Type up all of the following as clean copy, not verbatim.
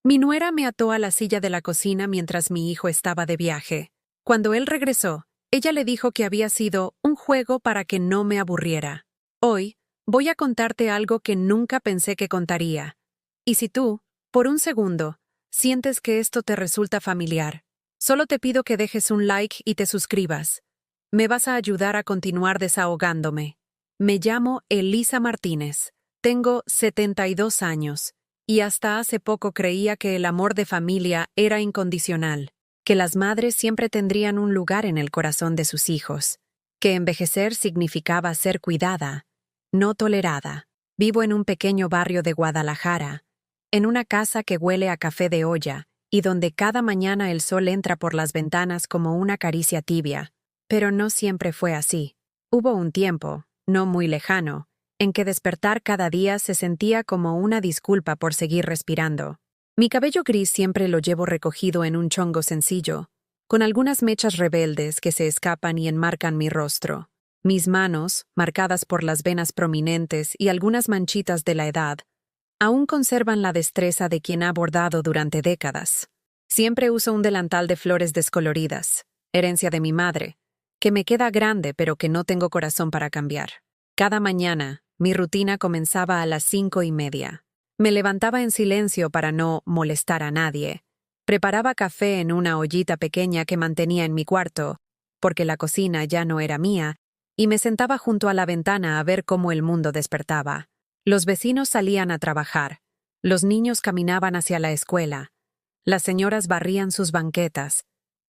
Mi nuera me ató a la silla de la cocina mientras mi hijo estaba de viaje. Cuando él regresó, ella le dijo que había sido un juego para que no me aburriera. Hoy, voy a contarte algo que nunca pensé que contaría. Y si tú, por un segundo, sientes que esto te resulta familiar, solo te pido que dejes un like y te suscribas. Me vas a ayudar a continuar desahogándome. Me llamo Elisa Martínez. Tengo 72 años. Y hasta hace poco creía que el amor de familia era incondicional, que las madres siempre tendrían un lugar en el corazón de sus hijos, que envejecer significaba ser cuidada, no tolerada. Vivo en un pequeño barrio de Guadalajara, en una casa que huele a café de olla y donde cada mañana el sol entra por las ventanas como una caricia tibia. Pero no siempre fue así. Hubo un tiempo, no muy lejano, en que despertar cada día se sentía como una disculpa por seguir respirando. Mi cabello gris siempre lo llevo recogido en un chongo sencillo, con algunas mechas rebeldes que se escapan y enmarcan mi rostro. Mis manos, marcadas por las venas prominentes y algunas manchitas de la edad, aún conservan la destreza de quien ha bordado durante décadas. Siempre uso un delantal de flores descoloridas, herencia de mi madre, que me queda grande pero que no tengo corazón para cambiar. Cada mañana, mi rutina comenzaba a las 5:30. Me levantaba en silencio para no molestar a nadie. Preparaba café en una ollita pequeña que mantenía en mi cuarto, porque la cocina ya no era mía, y me sentaba junto a la ventana a ver cómo el mundo despertaba. Los vecinos salían a trabajar, los niños caminaban hacia la escuela, las señoras barrían sus banquetas.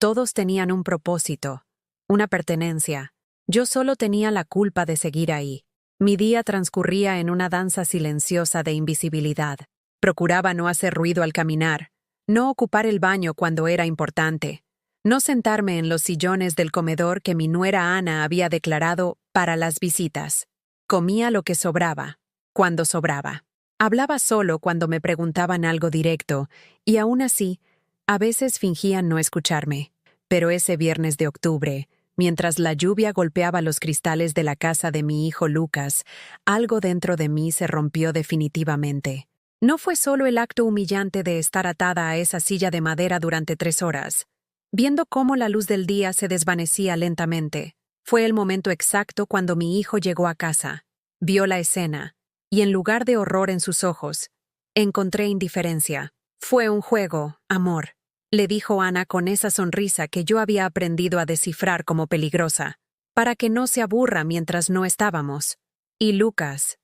Todos tenían un propósito, una pertenencia. Yo solo tenía la culpa de seguir ahí. Mi día transcurría en una danza silenciosa de invisibilidad. Procuraba no hacer ruido al caminar, no ocupar el baño cuando era importante, no sentarme en los sillones del comedor que mi nuera Ana había declarado para las visitas. Comía lo que sobraba, cuando sobraba. Hablaba solo cuando me preguntaban algo directo, y aún así, a veces fingían no escucharme. Pero ese viernes de octubre, mientras la lluvia golpeaba los cristales de la casa de mi hijo Lucas, algo dentro de mí se rompió definitivamente. No fue solo el acto humillante de estar atada a esa silla de madera durante 3 horas, viendo cómo la luz del día se desvanecía lentamente. Fue el momento exacto cuando mi hijo llegó a casa, vio la escena, y en lugar de horror en sus ojos, encontré indiferencia. Fue un juego, amor, le dijo Ana con esa sonrisa que yo había aprendido a descifrar como peligrosa, para que no se aburra mientras no estábamos. Y Lucas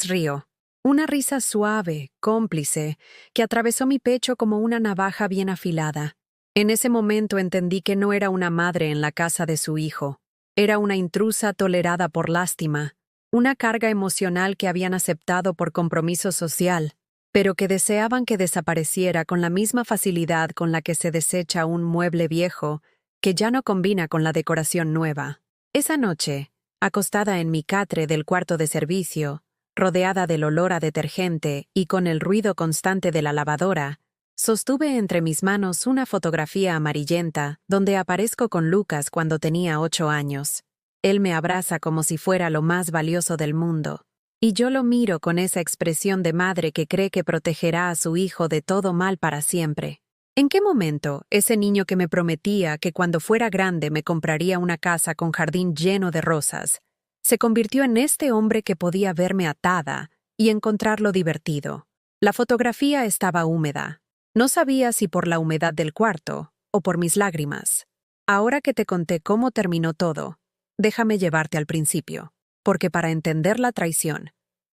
rió. Una risa suave, cómplice, que atravesó mi pecho como una navaja bien afilada. En ese momento entendí que no era una madre en la casa de su hijo. Era una intrusa tolerada por lástima, una carga emocional que habían aceptado por compromiso social, pero que deseaban que desapareciera con la misma facilidad con la que se desecha un mueble viejo que ya no combina con la decoración nueva. Esa noche, acostada en mi catre del cuarto de servicio, rodeada del olor a detergente y con el ruido constante de la lavadora, sostuve entre mis manos una fotografía amarillenta donde aparezco con Lucas cuando tenía 8 años. Él me abraza como si fuera lo más valioso del mundo. Y yo lo miro con esa expresión de madre que cree que protegerá a su hijo de todo mal para siempre. ¿En qué momento ese niño que me prometía que cuando fuera grande me compraría una casa con jardín lleno de rosas, se convirtió en este hombre que podía verme atada y encontrarlo divertido? La fotografía estaba húmeda. No sabía si por la humedad del cuarto o por mis lágrimas. Ahora que te conté cómo terminó todo, déjame llevarte al principio. Porque para entender la traición,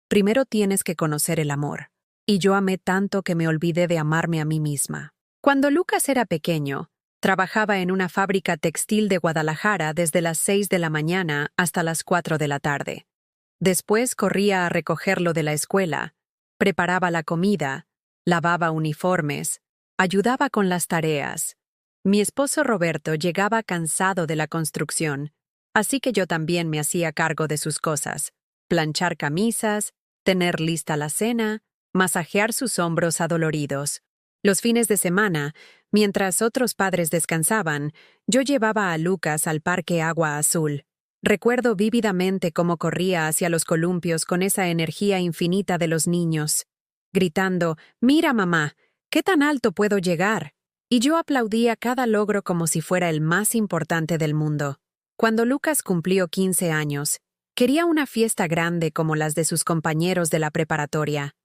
primero tienes que conocer el amor. Y yo amé tanto que me olvidé de amarme a mí misma. Cuando Lucas era pequeño, trabajaba en una fábrica textil de Guadalajara desde las 6 de la mañana hasta las 4 de la tarde. Después corría a recogerlo de la escuela, preparaba la comida, lavaba uniformes, ayudaba con las tareas. Mi esposo Roberto llegaba cansado de la construcción, así que yo también me hacía cargo de sus cosas: planchar camisas, tener lista la cena, masajear sus hombros adoloridos. Los fines de semana, mientras otros padres descansaban, yo llevaba a Lucas al Parque Agua Azul. Recuerdo vívidamente cómo corría hacia los columpios con esa energía infinita de los niños, gritando: «¡Mira, mamá! ¿Qué tan alto puedo llegar? Y yo aplaudía cada logro como si fuera el más importante del mundo. Cuando Lucas cumplió 15 años, quería una fiesta grande como las de sus compañeros de la preparatoria.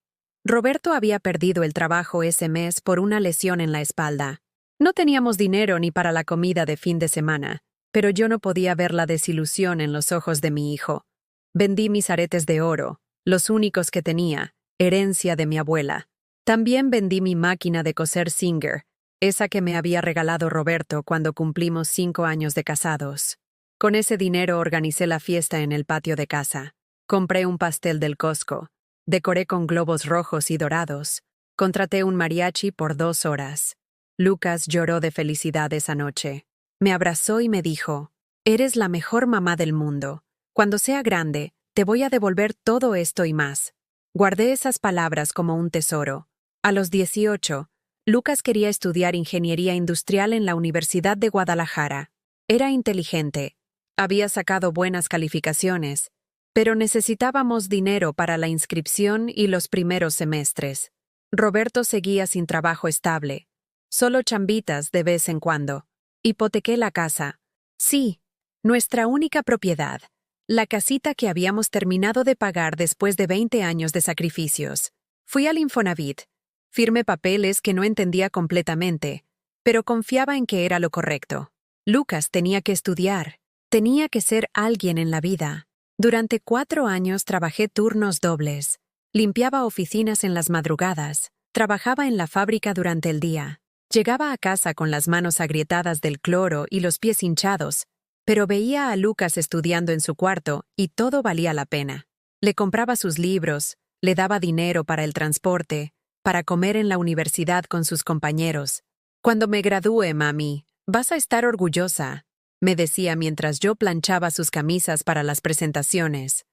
Roberto había perdido el trabajo ese mes por una lesión en la espalda. No teníamos dinero ni para la comida de fin de semana, pero yo no podía ver la desilusión en los ojos de mi hijo. Vendí mis aretes de oro, los únicos que tenía, herencia de mi abuela. También vendí mi máquina de coser Singer, esa que me había regalado Roberto cuando cumplimos 5 años de casados. Con ese dinero organicé la fiesta en el patio de casa. Compré un pastel del Costco. Decoré con globos rojos y dorados. Contraté un mariachi por 2 horas. Lucas lloró de felicidad esa noche. Me abrazó y me dijo, «Eres la mejor mamá del mundo. Cuando sea grande, te voy a devolver todo esto y más». Guardé esas palabras como un tesoro. A los 18, Lucas quería estudiar ingeniería industrial en la Universidad de Guadalajara. Era inteligente. Había sacado buenas calificaciones, pero necesitábamos dinero para la inscripción y los primeros semestres. Roberto seguía sin trabajo estable. Solo chambitas de vez en cuando. Hipotequé la casa. Sí, nuestra única propiedad. La casita que habíamos terminado de pagar después de 20 años de sacrificios. Fui al Infonavit. Firmé papeles que no entendía completamente, pero confiaba en que era lo correcto. Lucas tenía que estudiar. Tenía que ser alguien en la vida. Durante 4 años trabajé turnos dobles. Limpiaba oficinas en las madrugadas. Trabajaba en la fábrica durante el día. Llegaba a casa con las manos agrietadas del cloro y los pies hinchados, pero veía a Lucas estudiando en su cuarto y todo valía la pena. Le compraba sus libros, le daba dinero para el transporte, para comer en la universidad con sus compañeros. «Cuando me gradúe, mami, vas a estar orgullosa», me decía mientras yo planchaba sus camisas para las presentaciones.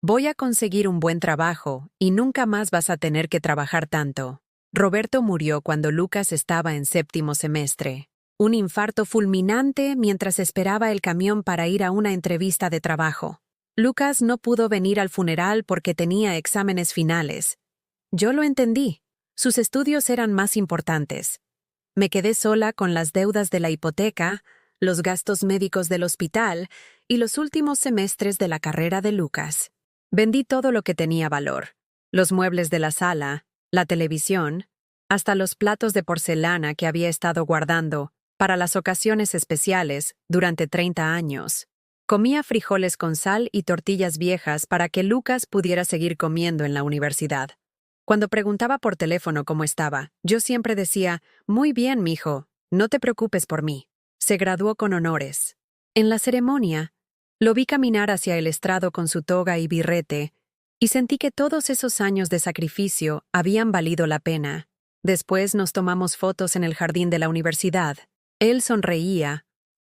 «Voy a conseguir un buen trabajo y nunca más vas a tener que trabajar tanto». Roberto murió cuando Lucas estaba en 7º semestre. Un infarto fulminante mientras esperaba el camión para ir a una entrevista de trabajo. Lucas no pudo venir al funeral porque tenía exámenes finales. Yo lo entendí. Sus estudios eran más importantes. Me quedé sola con las deudas de la hipoteca, los gastos médicos del hospital y los últimos semestres de la carrera de Lucas. Vendí todo lo que tenía valor. Los muebles de la sala, la televisión, hasta los platos de porcelana que había estado guardando para las ocasiones especiales durante 30 años. Comía frijoles con sal y tortillas viejas para que Lucas pudiera seguir comiendo en la universidad. Cuando preguntaba por teléfono cómo estaba, yo siempre decía, «Muy bien, mijo, no te preocupes por mí». Se graduó con honores. En la ceremonia, lo vi caminar hacia el estrado con su toga y birrete, y sentí que todos esos años de sacrificio habían valido la pena. Después nos tomamos fotos en el jardín de la universidad. Él sonreía,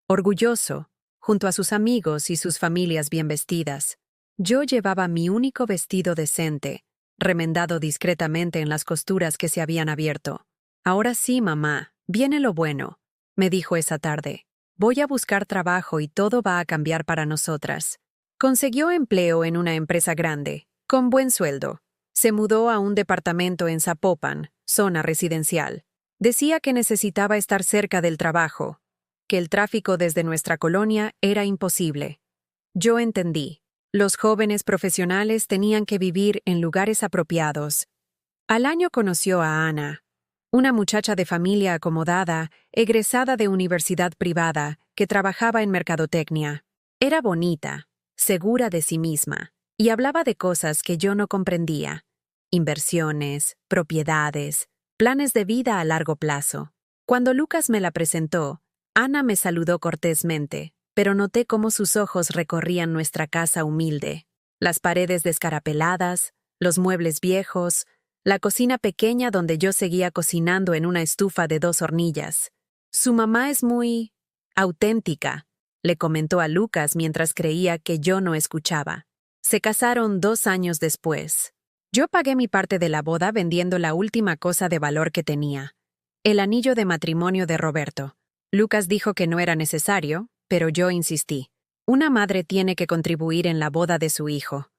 orgulloso, junto a sus amigos y sus familias bien vestidas. Yo llevaba mi único vestido decente, remendado discretamente en las costuras que se habían abierto. «Ahora sí, mamá, viene lo bueno», me dijo esa tarde. «Voy a buscar trabajo y todo va a cambiar para nosotras». Consiguió empleo en una empresa grande, con buen sueldo. Se mudó a un departamento en Zapopan, zona residencial. Decía que necesitaba estar cerca del trabajo, que el tráfico desde nuestra colonia era imposible. Yo entendí. Los jóvenes profesionales tenían que vivir en lugares apropiados. Al año conoció a Ana, una muchacha de familia acomodada, egresada de universidad privada, que trabajaba en mercadotecnia. Era bonita, segura de sí misma, y hablaba de cosas que yo no comprendía. Inversiones, propiedades, planes de vida a largo plazo. Cuando Lucas me la presentó, Ana me saludó cortésmente, pero noté cómo sus ojos recorrían nuestra casa humilde. Las paredes descarapeladas, los muebles viejos, la cocina pequeña donde yo seguía cocinando en una estufa de 2 hornillas. «Su mamá es muy auténtica», le comentó a Lucas mientras creía que yo no escuchaba. Se casaron 2 años después. Yo pagué mi parte de la boda vendiendo la última cosa de valor que tenía, el anillo de matrimonio de Roberto. Lucas dijo que no era necesario, pero yo insistí. Una madre tiene que contribuir en la boda de su hijo.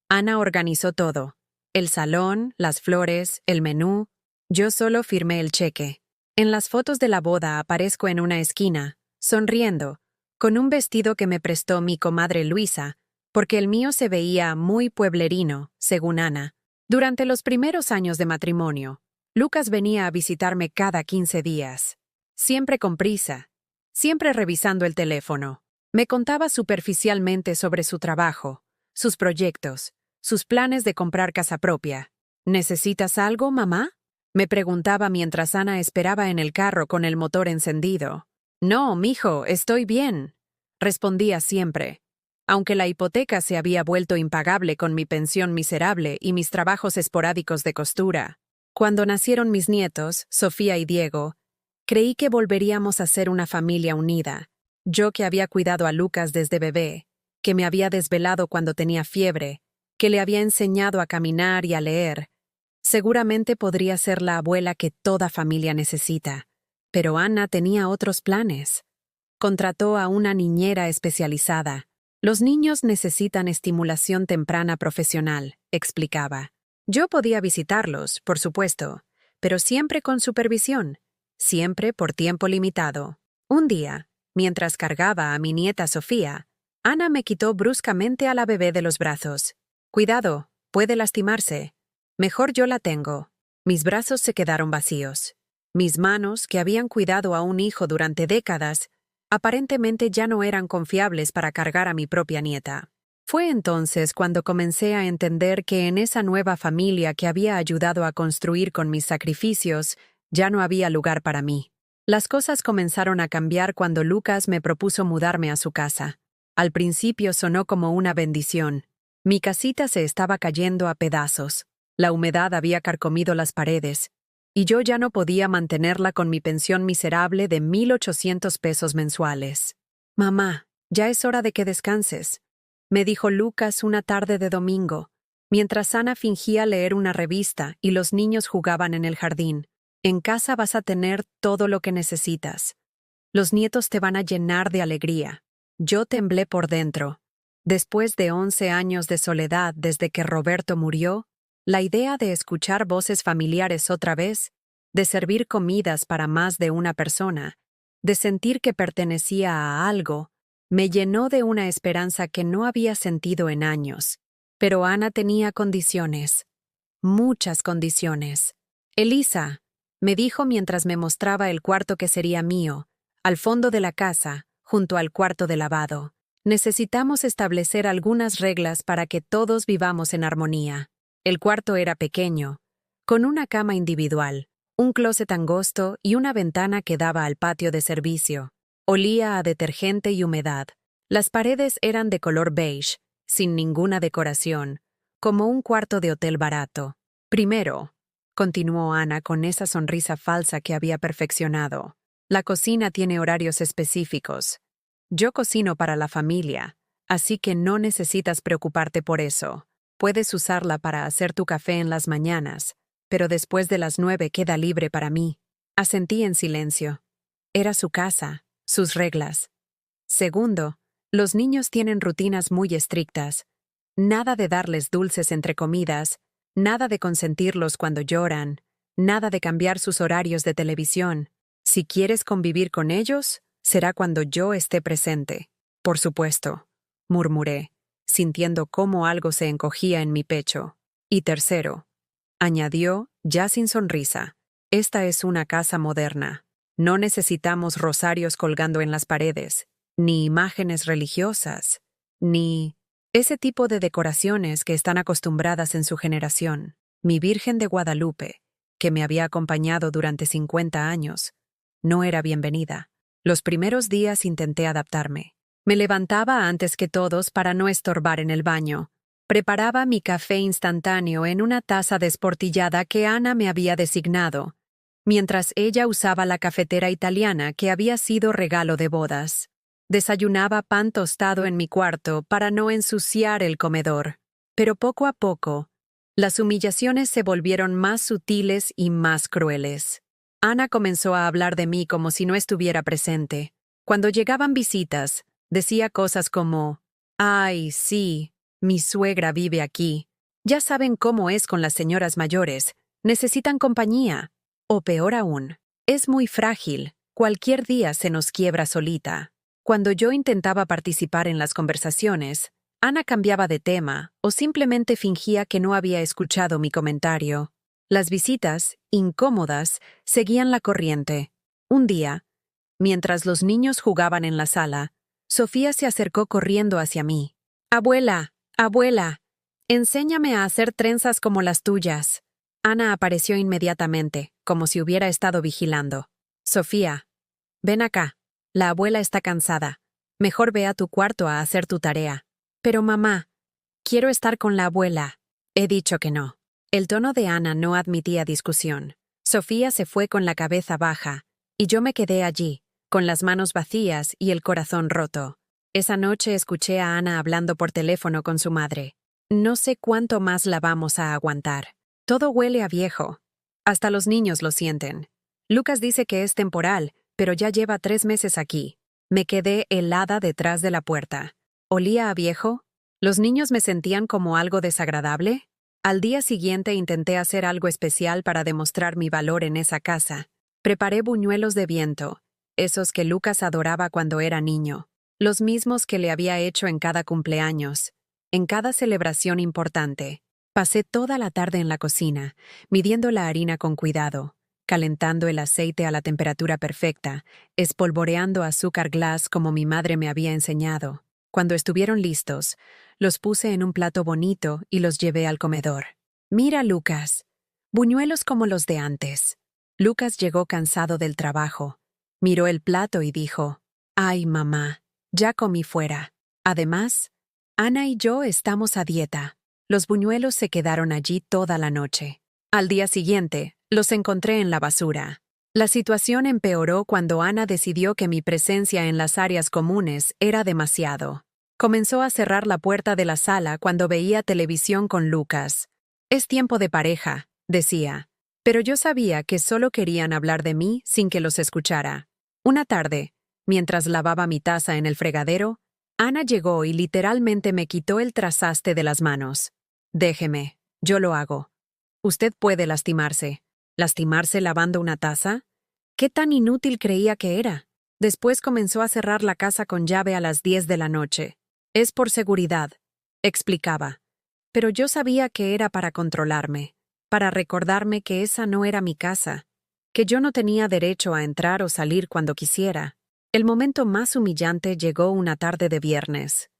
Ana organizó todo: el salón, las flores, el menú. Yo solo firmé el cheque. En las fotos de la boda aparezco en una esquina, sonriendo, con un vestido que me prestó mi comadre Luisa, porque el mío se veía muy pueblerino, según Ana. Durante los primeros años de matrimonio, Lucas venía a visitarme cada 15 días. Siempre con prisa, siempre revisando el teléfono. Me contaba superficialmente sobre su trabajo, sus proyectos, sus planes de comprar casa propia. ¿Necesitas algo, mamá?, me preguntaba mientras Ana esperaba en el carro con el motor encendido. No, mijo, estoy bien, respondía siempre. Aunque la hipoteca se había vuelto impagable con mi pensión miserable y mis trabajos esporádicos de costura. Cuando nacieron mis nietos, Sofía y Diego, creí que volveríamos a ser una familia unida. Yo que había cuidado a Lucas desde bebé, que me había desvelado cuando tenía fiebre, que le había enseñado a caminar y a leer, seguramente podría ser la abuela que toda familia necesita. Pero Ana tenía otros planes. Contrató a una niñera especializada. Los niños necesitan estimulación temprana profesional, explicaba. Yo podía visitarlos, por supuesto, pero siempre con supervisión, siempre por tiempo limitado. Un día, mientras cargaba a mi nieta Sofía, Ana me quitó bruscamente a la bebé de los brazos. Cuidado, puede lastimarse. Mejor yo la tengo. Mis brazos se quedaron vacíos. Mis manos, que habían cuidado a un hijo durante décadas, aparentemente ya no eran confiables para cargar a mi propia nieta. Fue entonces cuando comencé a entender que en esa nueva familia que había ayudado a construir con mis sacrificios, ya no había lugar para mí. Las cosas comenzaron a cambiar cuando Lucas me propuso mudarme a su casa. Al principio sonó como una bendición. Mi casita se estaba cayendo a pedazos. La humedad había carcomido las paredes, y yo ya no podía mantenerla con mi pensión miserable de 1,800 pesos mensuales. Mamá, ya es hora de que descanses, me dijo Lucas una tarde de domingo, mientras Ana fingía leer una revista y los niños jugaban en el jardín. En casa vas a tener todo lo que necesitas. Los nietos te van a llenar de alegría. Yo temblé por dentro. Después de 11 años de soledad desde que Roberto murió, la idea de escuchar voces familiares otra vez, de servir comidas para más de una persona, de sentir que pertenecía a algo, me llenó de una esperanza que no había sentido en años. Pero Ana tenía condiciones, muchas condiciones. Elisa, me dijo mientras me mostraba el cuarto que sería mío, al fondo de la casa, junto al cuarto de lavado. Necesitamos establecer algunas reglas para que todos vivamos en armonía. El cuarto era pequeño, con una cama individual, un closet angosto y una ventana que daba al patio de servicio. Olía a detergente y humedad. Las paredes eran de color beige, sin ninguna decoración, como un cuarto de hotel barato. Primero, continuó Ana con esa sonrisa falsa que había perfeccionado, la cocina tiene horarios específicos. Yo cocino para la familia, así que no necesitas preocuparte por eso. Puedes usarla para hacer tu café en las mañanas, pero después de las 9 queda libre para mí. Asentí en silencio. Era su casa, sus reglas. Segundo, los niños tienen rutinas muy estrictas. Nada de darles dulces entre comidas, nada de consentirlos cuando lloran, nada de cambiar sus horarios de televisión. Si quieres convivir con ellos, será cuando yo esté presente. Por supuesto, murmuré, sintiendo cómo algo se encogía en mi pecho. Y tercero, añadió, ya sin sonrisa, esta es una casa moderna. No necesitamos rosarios colgando en las paredes, ni imágenes religiosas, ni ese tipo de decoraciones que están acostumbradas en su generación. Mi Virgen de Guadalupe, que me había acompañado durante 50 años, no era bienvenida. Los primeros días intenté adaptarme. Me levantaba antes que todos para no estorbar en el baño. Preparaba mi café instantáneo en una taza desportillada que Ana me había designado, mientras ella usaba la cafetera italiana que había sido regalo de bodas. Desayunaba pan tostado en mi cuarto para no ensuciar el comedor. Pero poco a poco, las humillaciones se volvieron más sutiles y más crueles. Ana comenzó a hablar de mí como si no estuviera presente. Cuando llegaban visitas, decía cosas como, «Ay, sí, mi suegra vive aquí. Ya saben cómo es con las señoras mayores. Necesitan compañía». O peor aún, es muy frágil, cualquier día se nos quiebra solita. Cuando yo intentaba participar en las conversaciones, Ana cambiaba de tema o simplemente fingía que no había escuchado mi comentario. Las visitas, incómodas, seguían la corriente. Un día, mientras los niños jugaban en la sala, Sofía se acercó corriendo hacia mí. «Abuela, abuela, enséñame a hacer trenzas como las tuyas». Ana apareció inmediatamente, como si hubiera estado vigilando. «Sofía, ven acá. La abuela está cansada. Mejor ve a tu cuarto a hacer tu tarea». «Pero mamá, quiero estar con la abuela». «He dicho que no». El tono de Ana no admitía discusión. Sofía se fue con la cabeza baja, y yo me quedé allí, con las manos vacías y el corazón roto. Esa noche escuché a Ana hablando por teléfono con su madre. No sé cuánto más la vamos a aguantar. Todo huele a viejo. Hasta los niños lo sienten. Lucas dice que es temporal, pero ya lleva 3 meses aquí. Me quedé helada detrás de la puerta. ¿Olía a viejo? ¿Los niños me sentían como algo desagradable? Al día siguiente intenté hacer algo especial para demostrar mi valor en esa casa. Preparé buñuelos de viento, esos que Lucas adoraba cuando era niño, los mismos que le había hecho en cada cumpleaños, en cada celebración importante. Pasé toda la tarde en la cocina, midiendo la harina con cuidado, calentando el aceite a la temperatura perfecta, espolvoreando azúcar glass como mi madre me había enseñado. Cuando estuvieron listos, los puse en un plato bonito y los llevé al comedor. «Mira, Lucas, buñuelos como los de antes». Lucas llegó cansado del trabajo. Miró el plato y dijo: «Ay, mamá, ya comí fuera». Además, Ana y yo estamos a dieta. Los buñuelos se quedaron allí toda la noche. Al día siguiente, los encontré en la basura. La situación empeoró cuando Ana decidió que mi presencia en las áreas comunes era demasiado. Comenzó a cerrar la puerta de la sala cuando veía televisión con Lucas. «Es tiempo de pareja», decía. Pero yo sabía que solo querían hablar de mí sin que los escuchara. Una tarde, mientras lavaba mi taza en el fregadero, Ana llegó y literalmente me quitó el trasaste de las manos. «Déjeme, yo lo hago». «Usted puede lastimarse». ¿Lastimarse lavando una taza? ¿Qué tan inútil creía que era? Después comenzó a cerrar la casa con llave a las 10 de la noche. «Es por seguridad», explicaba. Pero yo sabía que era para controlarme, para recordarme que esa no era mi casa, que yo no tenía derecho a entrar o salir cuando quisiera. El momento más humillante llegó una tarde de viernes.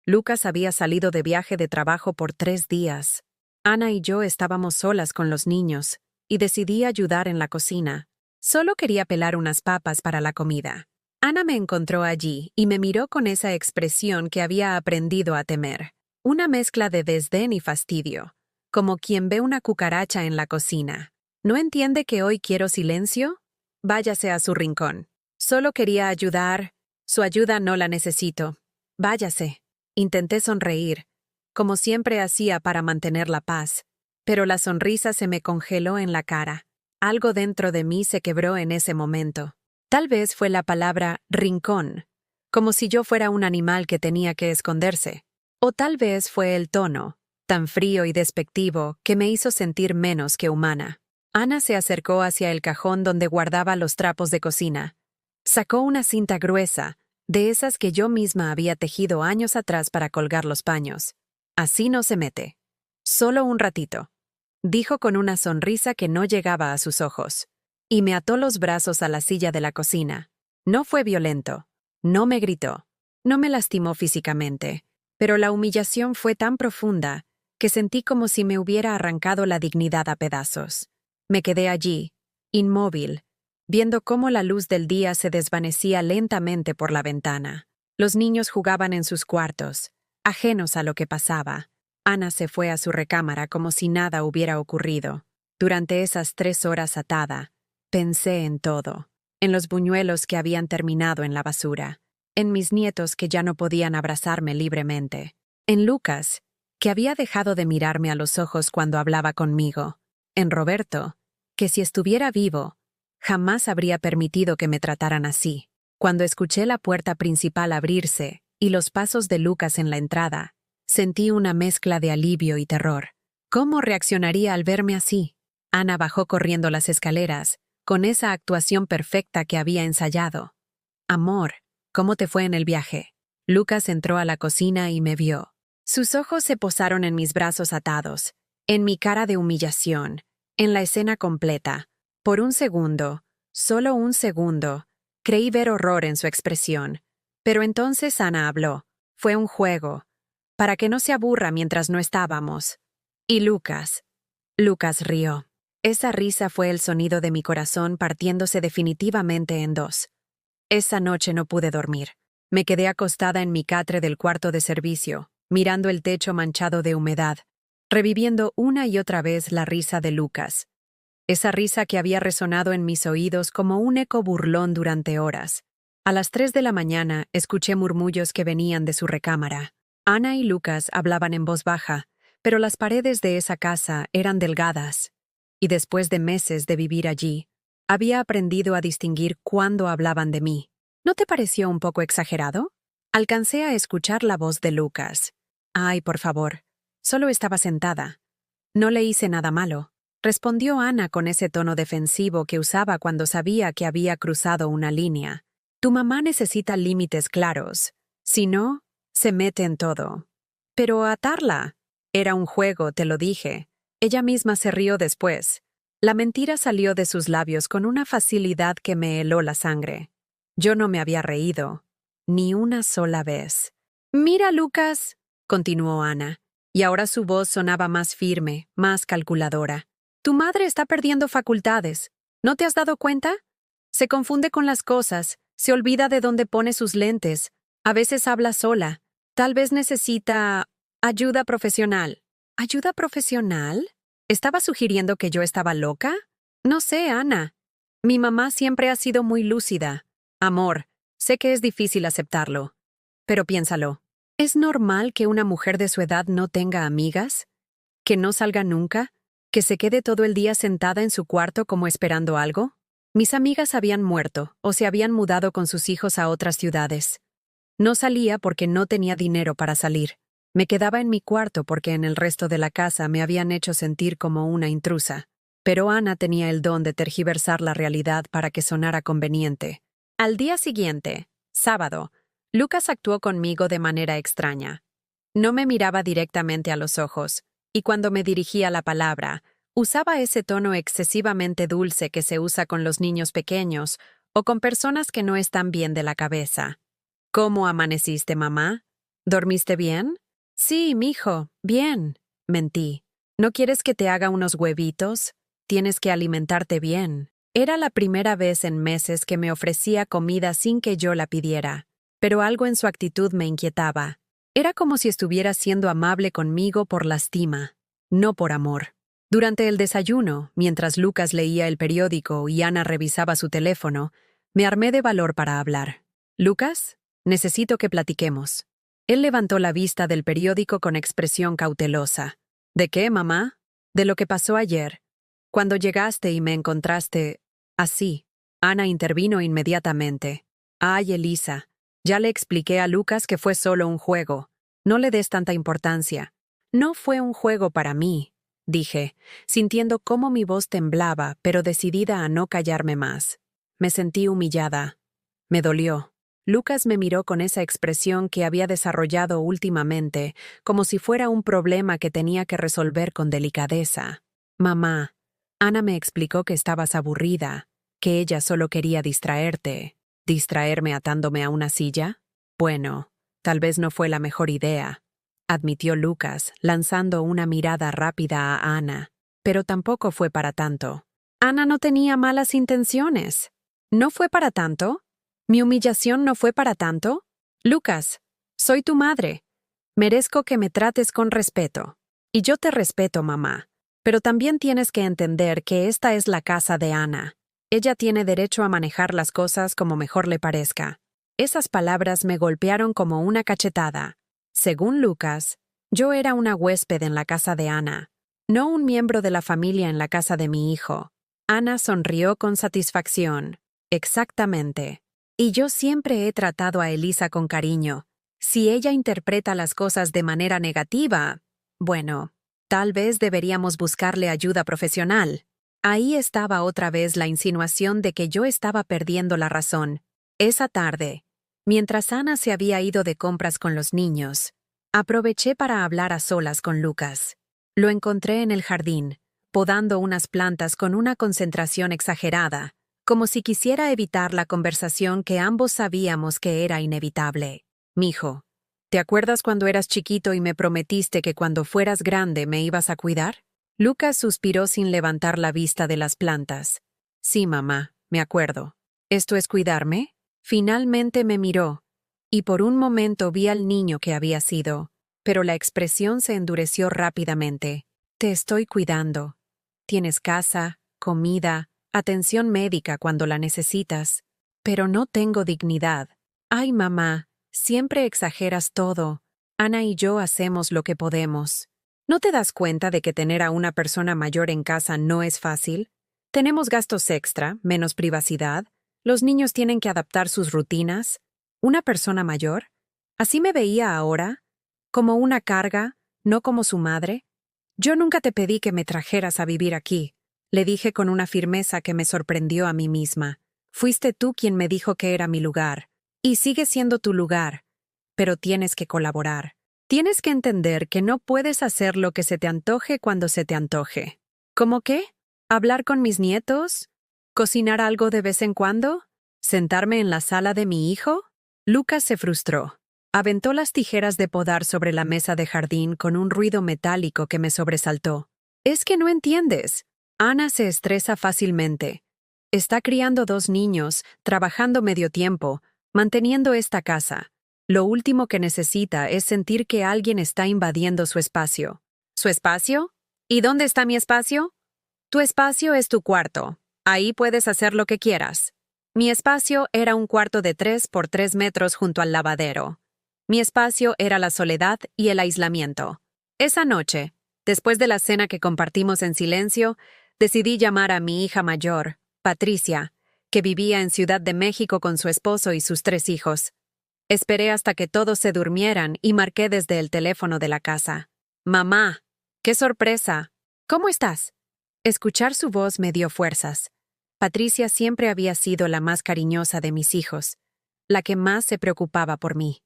Lucas había salido de viaje de trabajo por 3 días. Ana y yo estábamos solas con los niños, y decidí ayudar en la cocina. Solo quería pelar unas papas para la comida. Ana me encontró allí y me miró con esa expresión que había aprendido a temer. Una mezcla de desdén y fastidio, como quien ve una cucaracha en la cocina. ¿No entiende que hoy quiero silencio? Váyase a su rincón. Solo quería ayudar. Su ayuda no la necesito. Váyase. Intenté sonreír, como siempre hacía para mantener la paz, pero la sonrisa se me congeló en la cara. Algo dentro de mí se quebró en ese momento. Tal vez fue la palabra rincón, como si yo fuera un animal que tenía que esconderse. O tal vez fue el tono, tan frío y despectivo, que me hizo sentir menos que humana. Ana se acercó hacia el cajón donde guardaba los trapos de cocina. Sacó una cinta gruesa, de esas que yo misma había tejido años atrás para colgar los paños. «Así no se mete. Solo un ratito», dijo con una sonrisa que no llegaba a sus ojos. Y me ató los brazos a la silla de la cocina. No fue violento. No me gritó. No me lastimó físicamente. Pero la humillación fue tan profunda que sentí como si me hubiera arrancado la dignidad a pedazos. Me quedé allí, inmóvil, viendo cómo la luz del día se desvanecía lentamente por la ventana. Los niños jugaban en sus cuartos, ajenos a lo que pasaba. Ana se fue a su recámara como si nada hubiera ocurrido. Durante esas 3 horas atada, pensé en todo, en los buñuelos que habían terminado en la basura, en mis nietos que ya no podían abrazarme libremente, en Lucas, que había dejado de mirarme a los ojos cuando hablaba conmigo, en Roberto, que si estuviera vivo, jamás habría permitido que me trataran así. Cuando escuché la puerta principal abrirse y los pasos de Lucas en la entrada, sentí una mezcla de alivio y terror. ¿Cómo reaccionaría al verme así? Ana bajó corriendo las escaleras, con esa actuación perfecta que había ensayado. Amor, ¿cómo te fue en el viaje? Lucas entró a la cocina y me vio. Sus ojos se posaron en mis brazos atados, en mi cara de humillación, en la escena completa. Por un segundo, solo un segundo, creí ver horror en su expresión. Pero entonces Ana habló. Fue un juego, para que no se aburra mientras no estábamos. Y Lucas rió. Esa risa fue el sonido de mi corazón partiéndose definitivamente en dos. Esa noche no pude dormir. Me quedé acostada en mi catre del cuarto de servicio, mirando el techo manchado de humedad, reviviendo una y otra vez la risa de Lucas. Esa risa que había resonado en mis oídos como un eco burlón durante horas. A las 3 de la mañana escuché murmullos que venían de su recámara. Ana y Lucas hablaban en voz baja, pero las paredes de esa casa eran delgadas. Y después de meses de vivir allí, había aprendido a distinguir cuándo hablaban de mí. ¿No te pareció un poco exagerado? Alcancé a escuchar la voz de Lucas. Ay, por favor. Solo estaba sentada. No le hice nada malo, respondió Ana con ese tono defensivo que usaba cuando sabía que había cruzado una línea. Tu mamá necesita límites claros. Si no, se mete en todo. Pero atarla. Era un juego, te lo dije. Ella misma se rió después. La mentira salió de sus labios con una facilidad que me heló la sangre. Yo no me había reído, ni una sola vez. Mira, Lucas, continuó Ana, y ahora su voz sonaba más firme, más calculadora. Tu madre está perdiendo facultades. ¿No te has dado cuenta? Se confunde con las cosas, se olvida de dónde pone sus lentes, a veces habla sola. Tal vez necesita ayuda profesional. ¿Ayuda profesional? ¿Estaba sugiriendo que yo estaba loca? No sé, Ana. Mi mamá siempre ha sido muy lúcida. Amor, sé que es difícil aceptarlo, pero piénsalo. ¿Es normal que una mujer de su edad no tenga amigas? ¿Que no salga nunca? ¿Que se quede todo el día sentada en su cuarto como esperando algo? Mis amigas habían muerto o se habían mudado con sus hijos a otras ciudades. No salía porque no tenía dinero para salir. Me quedaba en mi cuarto porque en el resto de la casa me habían hecho sentir como una intrusa. Pero Ana tenía el don de tergiversar la realidad para que sonara conveniente. Al día siguiente, sábado, Lucas actuó conmigo de manera extraña. No me miraba directamente a los ojos, y cuando me dirigía la palabra, usaba ese tono excesivamente dulce que se usa con los niños pequeños o con personas que no están bien de la cabeza. ¿Cómo amaneciste, mamá? ¿Dormiste bien? Sí, mijo, bien, mentí. ¿No quieres que te haga unos huevitos? Tienes que alimentarte bien. Era la primera vez en meses que me ofrecía comida sin que yo la pidiera, pero algo en su actitud me inquietaba. Era como si estuviera siendo amable conmigo por lastima, no por amor. Durante el desayuno, mientras Lucas leía el periódico y Ana revisaba su teléfono, me armé de valor para hablar. «Lucas, necesito que platiquemos». Él levantó la vista del periódico con expresión cautelosa. «¿De qué, mamá?» «De lo que pasó ayer. Cuando llegaste y me encontraste así». Ana intervino inmediatamente. «Ay, Elisa, ya le expliqué a Lucas que fue solo un juego. No le des tanta importancia». «No fue un juego para mí», dije, sintiendo cómo mi voz temblaba, pero decidida a no callarme más. Me sentí humillada. Me dolió. Lucas me miró con esa expresión que había desarrollado últimamente, como si fuera un problema que tenía que resolver con delicadeza. «Mamá, Ana me explicó que estabas aburrida, que ella solo quería distraerte». ¿Distraerme atándome a una silla? Bueno, tal vez no fue la mejor idea, admitió Lucas, lanzando una mirada rápida a Ana, pero tampoco fue para tanto. Ana no tenía malas intenciones. ¿No fue para tanto? ¿Mi humillación no fue para tanto? Lucas, soy tu madre. Merezco que me trates con respeto. Y yo te respeto, mamá. Pero también tienes que entender que esta es la casa de Ana. Ella tiene derecho a manejar las cosas como mejor le parezca. Esas palabras me golpearon como una cachetada. Según Lucas, yo era una huésped en la casa de Ana, no un miembro de la familia en la casa de mi hijo. Ana sonrió con satisfacción. Exactamente. Y yo siempre he tratado a Elisa con cariño. Si ella interpreta las cosas de manera negativa, bueno, tal vez deberíamos buscarle ayuda profesional. Ahí estaba otra vez la insinuación de que yo estaba perdiendo la razón. Esa tarde, mientras Ana se había ido de compras con los niños, aproveché para hablar a solas con Lucas. Lo encontré en el jardín, podando unas plantas con una concentración exagerada, como si quisiera evitar la conversación que ambos sabíamos que era inevitable. Mijo, ¿te acuerdas cuando eras chiquito y me prometiste que cuando fueras grande me ibas a cuidar? Lucas suspiró sin levantar la vista de las plantas. Sí, mamá, me acuerdo. ¿Esto es cuidarme? Finalmente me miró, y por un momento vi al niño que había sido, pero la expresión se endureció rápidamente. Te estoy cuidando. Tienes casa, comida, atención médica cuando la necesitas. Pero no tengo dignidad. Ay, mamá, siempre exageras todo. Ana y yo hacemos lo que podemos. ¿No te das cuenta de que tener a una persona mayor en casa no es fácil? Tenemos gastos extra, menos privacidad. Los niños tienen que adaptar sus rutinas. ¿Una persona mayor? ¿Así me veía ahora? ¿Como una carga, no como su madre? Yo nunca te pedí que me trajeras a vivir aquí, le dije con una firmeza que me sorprendió a mí misma. Fuiste tú quien me dijo que era mi lugar. Y sigue siendo tu lugar. Pero tienes que colaborar. Tienes que entender que no puedes hacer lo que se te antoje cuando se te antoje. ¿Cómo qué? ¿Hablar con mis nietos? ¿Cocinar algo de vez en cuando? ¿Sentarme en la sala de mi hijo? Lucas se frustró. Aventó las tijeras de podar sobre la mesa de jardín con un ruido metálico que me sobresaltó. Es que no entiendes. Ana se estresa fácilmente. Está criando 2 niños, trabajando medio tiempo, manteniendo esta casa. Lo último que necesita es sentir que alguien está invadiendo su espacio. ¿Su espacio? ¿Y dónde está mi espacio? Tu espacio es tu cuarto. Ahí puedes hacer lo que quieras. Mi espacio era un cuarto de 3 por 3 metros junto al lavadero. Mi espacio era la soledad y el aislamiento. Esa noche, después de la cena que compartimos en silencio, decidí llamar a mi hija mayor, Patricia, que vivía en Ciudad de México con su esposo y sus 3 hijos. Esperé hasta que todos se durmieran y marqué desde el teléfono de la casa. «Mamá, qué sorpresa. ¿Cómo estás?» Escuchar su voz me dio fuerzas. Patricia siempre había sido la más cariñosa de mis hijos, la que más se preocupaba por mí.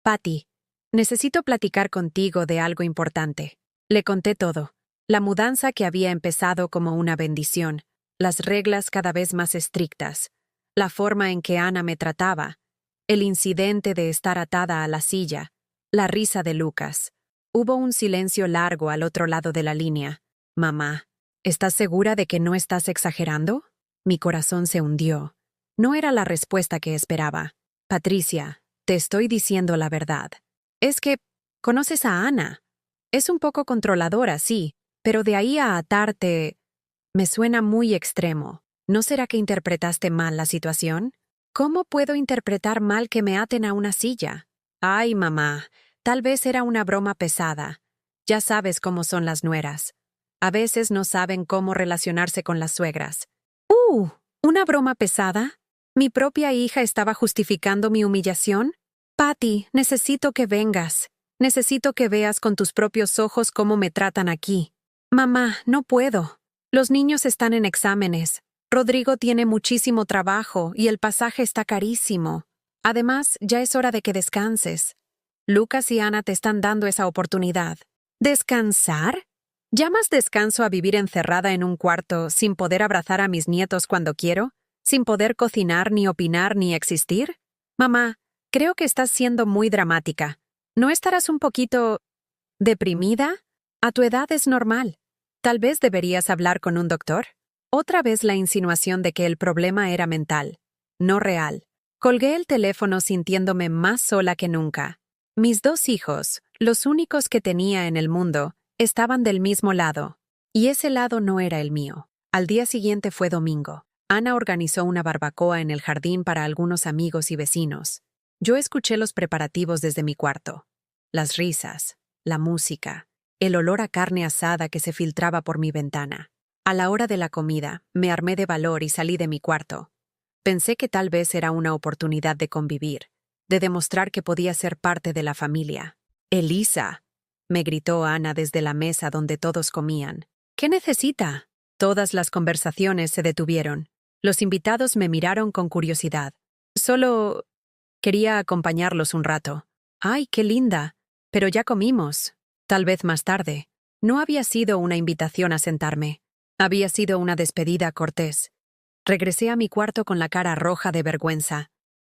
«Patty, necesito platicar contigo de algo importante». Le conté todo. La mudanza que había empezado como una bendición, las reglas cada vez más estrictas, la forma en que Ana me trataba, el incidente de estar atada a la silla, la risa de Lucas. Hubo un silencio largo al otro lado de la línea. «Mamá, ¿estás segura de que no estás exagerando?» Mi corazón se hundió. No era la respuesta que esperaba. «Patricia, te estoy diciendo la verdad. Es que conoces a Ana. Es un poco controladora, sí, pero de ahí a atarte... Me suena muy extremo. ¿No será que interpretaste mal la situación? ¿Cómo puedo interpretar mal que me aten a una silla? Ay, mamá, tal vez era una broma pesada. Ya sabes cómo son las nueras. A veces no saben cómo relacionarse con las suegras. ¿Una broma pesada? ¿Mi propia hija estaba justificando mi humillación? Patty, necesito que vengas. Necesito que veas con tus propios ojos cómo me tratan aquí. Mamá, no puedo. Los niños están en exámenes. Rodrigo tiene muchísimo trabajo y el pasaje está carísimo. Además, ya es hora de que descanses. Lucas y Ana te están dando esa oportunidad. ¿Descansar? ¿Llamas descanso a vivir encerrada en un cuarto sin poder abrazar a mis nietos cuando quiero? ¿Sin poder cocinar, ni opinar, ni existir? Mamá, creo que estás siendo muy dramática. ¿No estarás un poquito... deprimida? A tu edad es normal. Tal vez deberías hablar con un doctor. Otra vez la insinuación de que el problema era mental, no real. Colgué el teléfono sintiéndome más sola que nunca. Mis 2 hijos, los únicos que tenía en el mundo, estaban del mismo lado. Y ese lado no era el mío. Al día siguiente fue domingo. Ana organizó una barbacoa en el jardín para algunos amigos y vecinos. Yo escuché los preparativos desde mi cuarto. Las risas, la música, el olor a carne asada que se filtraba por mi ventana. A la hora de la comida, me armé de valor y salí de mi cuarto. Pensé que tal vez era una oportunidad de convivir, de demostrar que podía ser parte de la familia. «Elisa», me gritó Ana desde la mesa donde todos comían. «¿Qué necesita?» Todas las conversaciones se detuvieron. Los invitados me miraron con curiosidad. Solo quería acompañarlos un rato. ¡Ay, qué linda! Pero ya comimos. Tal vez más tarde. No había sido una invitación a sentarme. Había sido una despedida cortés. Regresé a mi cuarto con la cara roja de vergüenza.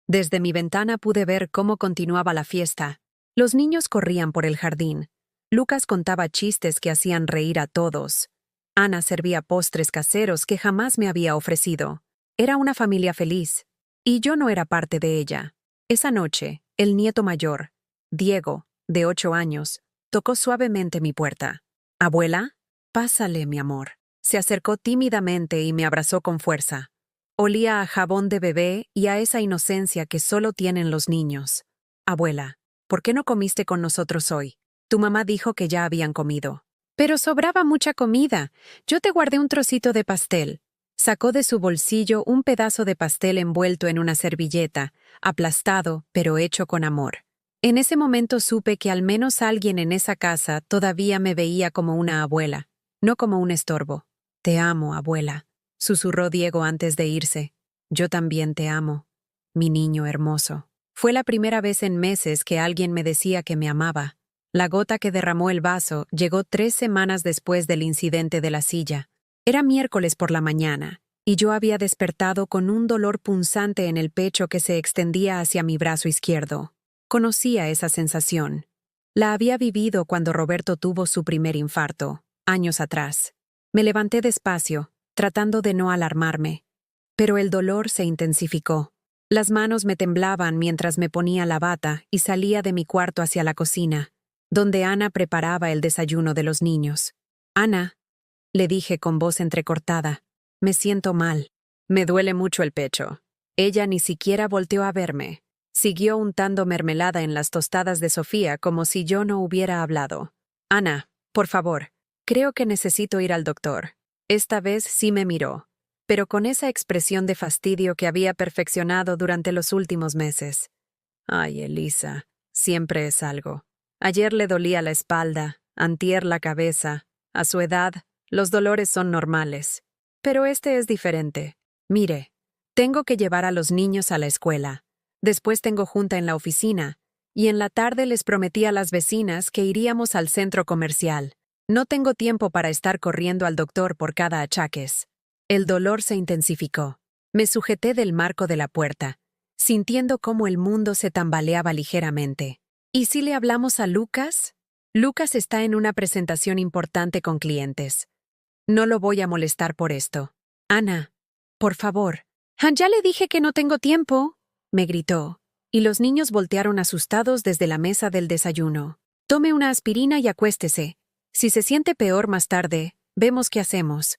Desde mi ventana pude ver cómo continuaba la fiesta. Los niños corrían por el jardín. Lucas contaba chistes que hacían reír a todos. Ana servía postres caseros que jamás me había ofrecido. Era una familia feliz. Y yo no era parte de ella. Esa noche, el nieto mayor, Diego, de 8 años, tocó suavemente mi puerta. «¿Abuela? Pásale, mi amor». Se acercó tímidamente y me abrazó con fuerza. Olía a jabón de bebé y a esa inocencia que solo tienen los niños. «Abuela, ¿por qué no comiste con nosotros hoy? Tu mamá dijo que ya habían comido». «Pero sobraba mucha comida. Yo te guardé un trocito de pastel». Sacó de su bolsillo un pedazo de pastel envuelto en una servilleta, aplastado, pero hecho con amor. En ese momento supe que al menos alguien en esa casa todavía me veía como una abuela, no como un estorbo. «Te amo, abuela», susurró Diego antes de irse. «Yo también te amo, mi niño hermoso». Fue la primera vez en meses que alguien me decía que me amaba. La gota que derramó el vaso llegó 3 semanas después del incidente de la silla. Era miércoles por la mañana, y yo había despertado con un dolor punzante en el pecho que se extendía hacia mi brazo izquierdo. Conocía esa sensación. La había vivido cuando Roberto tuvo su primer infarto, años atrás. Me levanté despacio, tratando de no alarmarme. Pero el dolor se intensificó. Las manos me temblaban mientras me ponía la bata y salía de mi cuarto hacia la cocina, donde Ana preparaba el desayuno de los niños. «Ana», le dije con voz entrecortada, «me siento mal. Me duele mucho el pecho». Ella ni siquiera volteó a verme. Siguió untando mermelada en las tostadas de Sofía como si yo no hubiera hablado. «Ana, por favor, creo que necesito ir al doctor». Esta vez sí me miró, pero con esa expresión de fastidio que había perfeccionado durante los últimos meses. «Ay, Elisa, siempre es algo. Ayer le dolía la espalda, antier la cabeza. A su edad, los dolores son normales. Pero este es diferente. Mire, tengo que llevar a los niños a la escuela. Después tengo junta en la oficina, y en la tarde les prometí a las vecinas que iríamos al centro comercial. No tengo tiempo para estar corriendo al doctor por cada achaques». El dolor se intensificó. Me sujeté del marco de la puerta, sintiendo cómo el mundo se tambaleaba ligeramente. ¿Y si le hablamos a Lucas? Lucas está en una presentación importante con clientes. No lo voy a molestar por esto. «Ana, por favor». «Ya le dije que no tengo tiempo», me gritó, y los niños voltearon asustados desde la mesa del desayuno. «Tome una aspirina y acuéstese. Si se siente peor más tarde, vemos qué hacemos».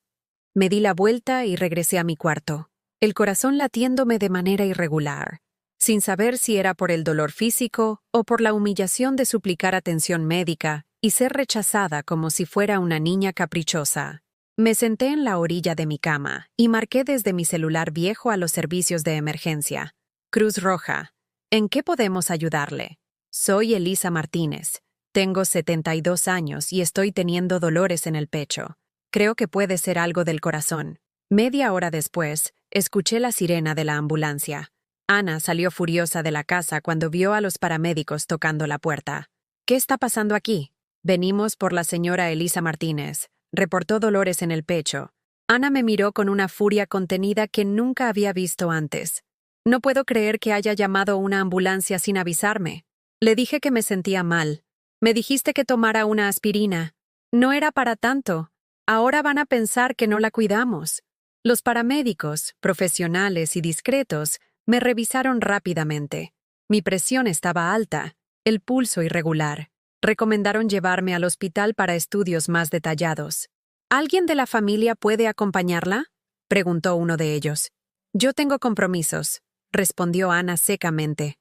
Me di la vuelta y regresé a mi cuarto, el corazón latiéndome de manera irregular, sin saber si era por el dolor físico o por la humillación de suplicar atención médica y ser rechazada como si fuera una niña caprichosa. Me senté en la orilla de mi cama y marqué desde mi celular viejo a los servicios de emergencia. «Cruz Roja, ¿en qué podemos ayudarle? Soy Elisa Martínez. Tengo 72 años y estoy teniendo dolores en el pecho. Creo que puede ser algo del corazón». Media hora después, escuché la sirena de la ambulancia. Ana salió furiosa de la casa cuando vio a los paramédicos tocando la puerta. «¿Qué está pasando aquí?» «Venimos por la señora Elisa Martínez. Reportó dolores en el pecho». Ana me miró con una furia contenida que nunca había visto antes. «No puedo creer que haya llamado una ambulancia sin avisarme. Le dije que me sentía mal. Me dijiste que tomara una aspirina. No era para tanto. Ahora van a pensar que no la cuidamos». Los paramédicos, profesionales y discretos, me revisaron rápidamente. Mi presión estaba alta, el pulso irregular. Recomendaron llevarme al hospital para estudios más detallados. «¿Alguien de la familia puede acompañarla?», preguntó uno de ellos. «Yo tengo compromisos», respondió Ana secamente.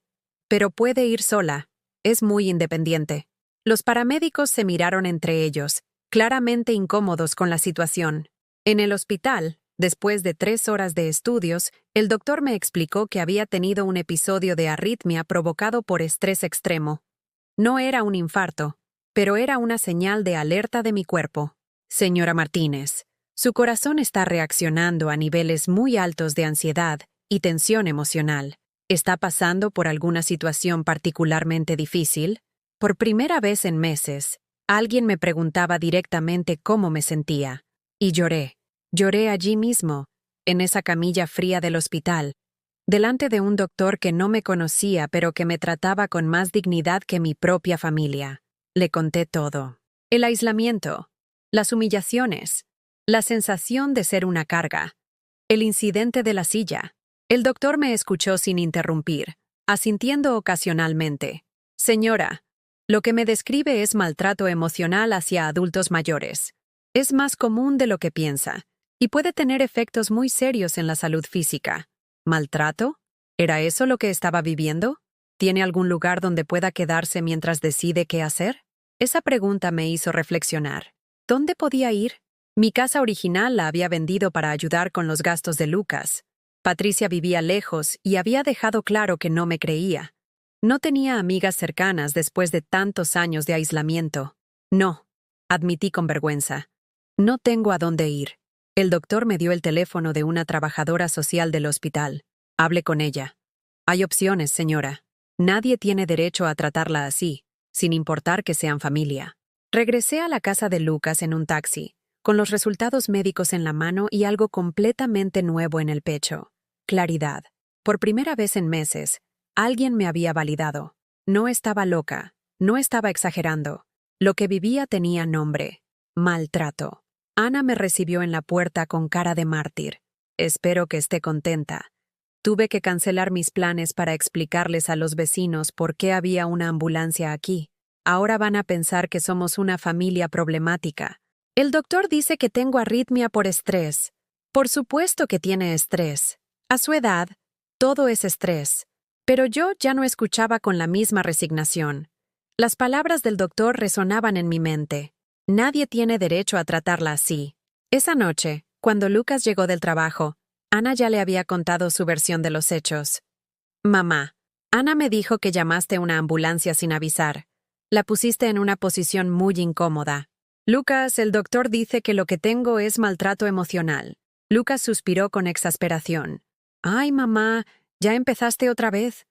«Pero puede ir sola. Es muy independiente». Los paramédicos se miraron entre ellos, claramente incómodos con la situación. En el hospital, después de 3 horas de estudios, el doctor me explicó que había tenido un episodio de arritmia provocado por estrés extremo. No era un infarto, pero era una señal de alerta de mi cuerpo. «Señora Martínez, Su corazón está reaccionando a niveles muy altos de ansiedad y tensión emocional. ¿Está pasando por alguna situación particularmente difícil? Por primera vez en meses, alguien me preguntaba directamente cómo me sentía. Y lloré. Lloré allí mismo, en esa camilla fría del hospital, delante de un doctor que no me conocía pero que me trataba con más dignidad que mi propia familia. Le conté todo. El aislamiento, las humillaciones, la sensación de ser una carga, el incidente de la silla. El doctor me escuchó sin interrumpir, asintiendo ocasionalmente. Señora, lo que me describe es maltrato emocional hacia adultos mayores. Es más común de lo que piensa, y puede tener efectos muy serios en la salud física. ¿Maltrato? ¿Era eso lo que estaba viviendo? ¿Tiene algún lugar donde pueda quedarse mientras decide qué hacer? Esa pregunta me hizo reflexionar. ¿Dónde podía ir? Mi casa original la había vendido para ayudar con los gastos de Lucas. Patricia vivía lejos y había dejado claro que no me creía. No tenía amigas cercanas después de tantos años de aislamiento. No, admití con vergüenza. No tengo a dónde ir. El doctor me dio el teléfono de una trabajadora social del hospital. Hable con ella. Hay opciones, señora. Nadie tiene derecho a tratarla así, sin importar que sean familia. Regresé a la casa de Lucas en un taxi, con los resultados médicos en la mano y algo completamente nuevo en el pecho. Claridad. Por primera vez en meses, alguien me había validado. No estaba loca, no estaba exagerando. Lo que vivía tenía nombre. Maltrato. Ana me recibió en la puerta con cara de mártir. Espero que esté contenta. Tuve que cancelar mis planes para explicarles a los vecinos por qué había una ambulancia aquí. Ahora van a pensar que somos una familia problemática. El doctor dice que tengo arritmia por estrés. Por supuesto que tiene estrés. A su edad, todo es estrés. Pero yo ya no escuchaba con la misma resignación. Las palabras del doctor resonaban en mi mente. Nadie tiene derecho a tratarla así. Esa noche, cuando Lucas llegó del trabajo, Ana ya le había contado su versión de los hechos. Mamá, Ana me dijo que llamaste a una ambulancia sin avisar. La pusiste en una posición muy incómoda. Lucas, el doctor dice que lo que tengo es maltrato emocional. Lucas suspiró con exasperación. Ay, mamá, ¿ya empezaste otra vez?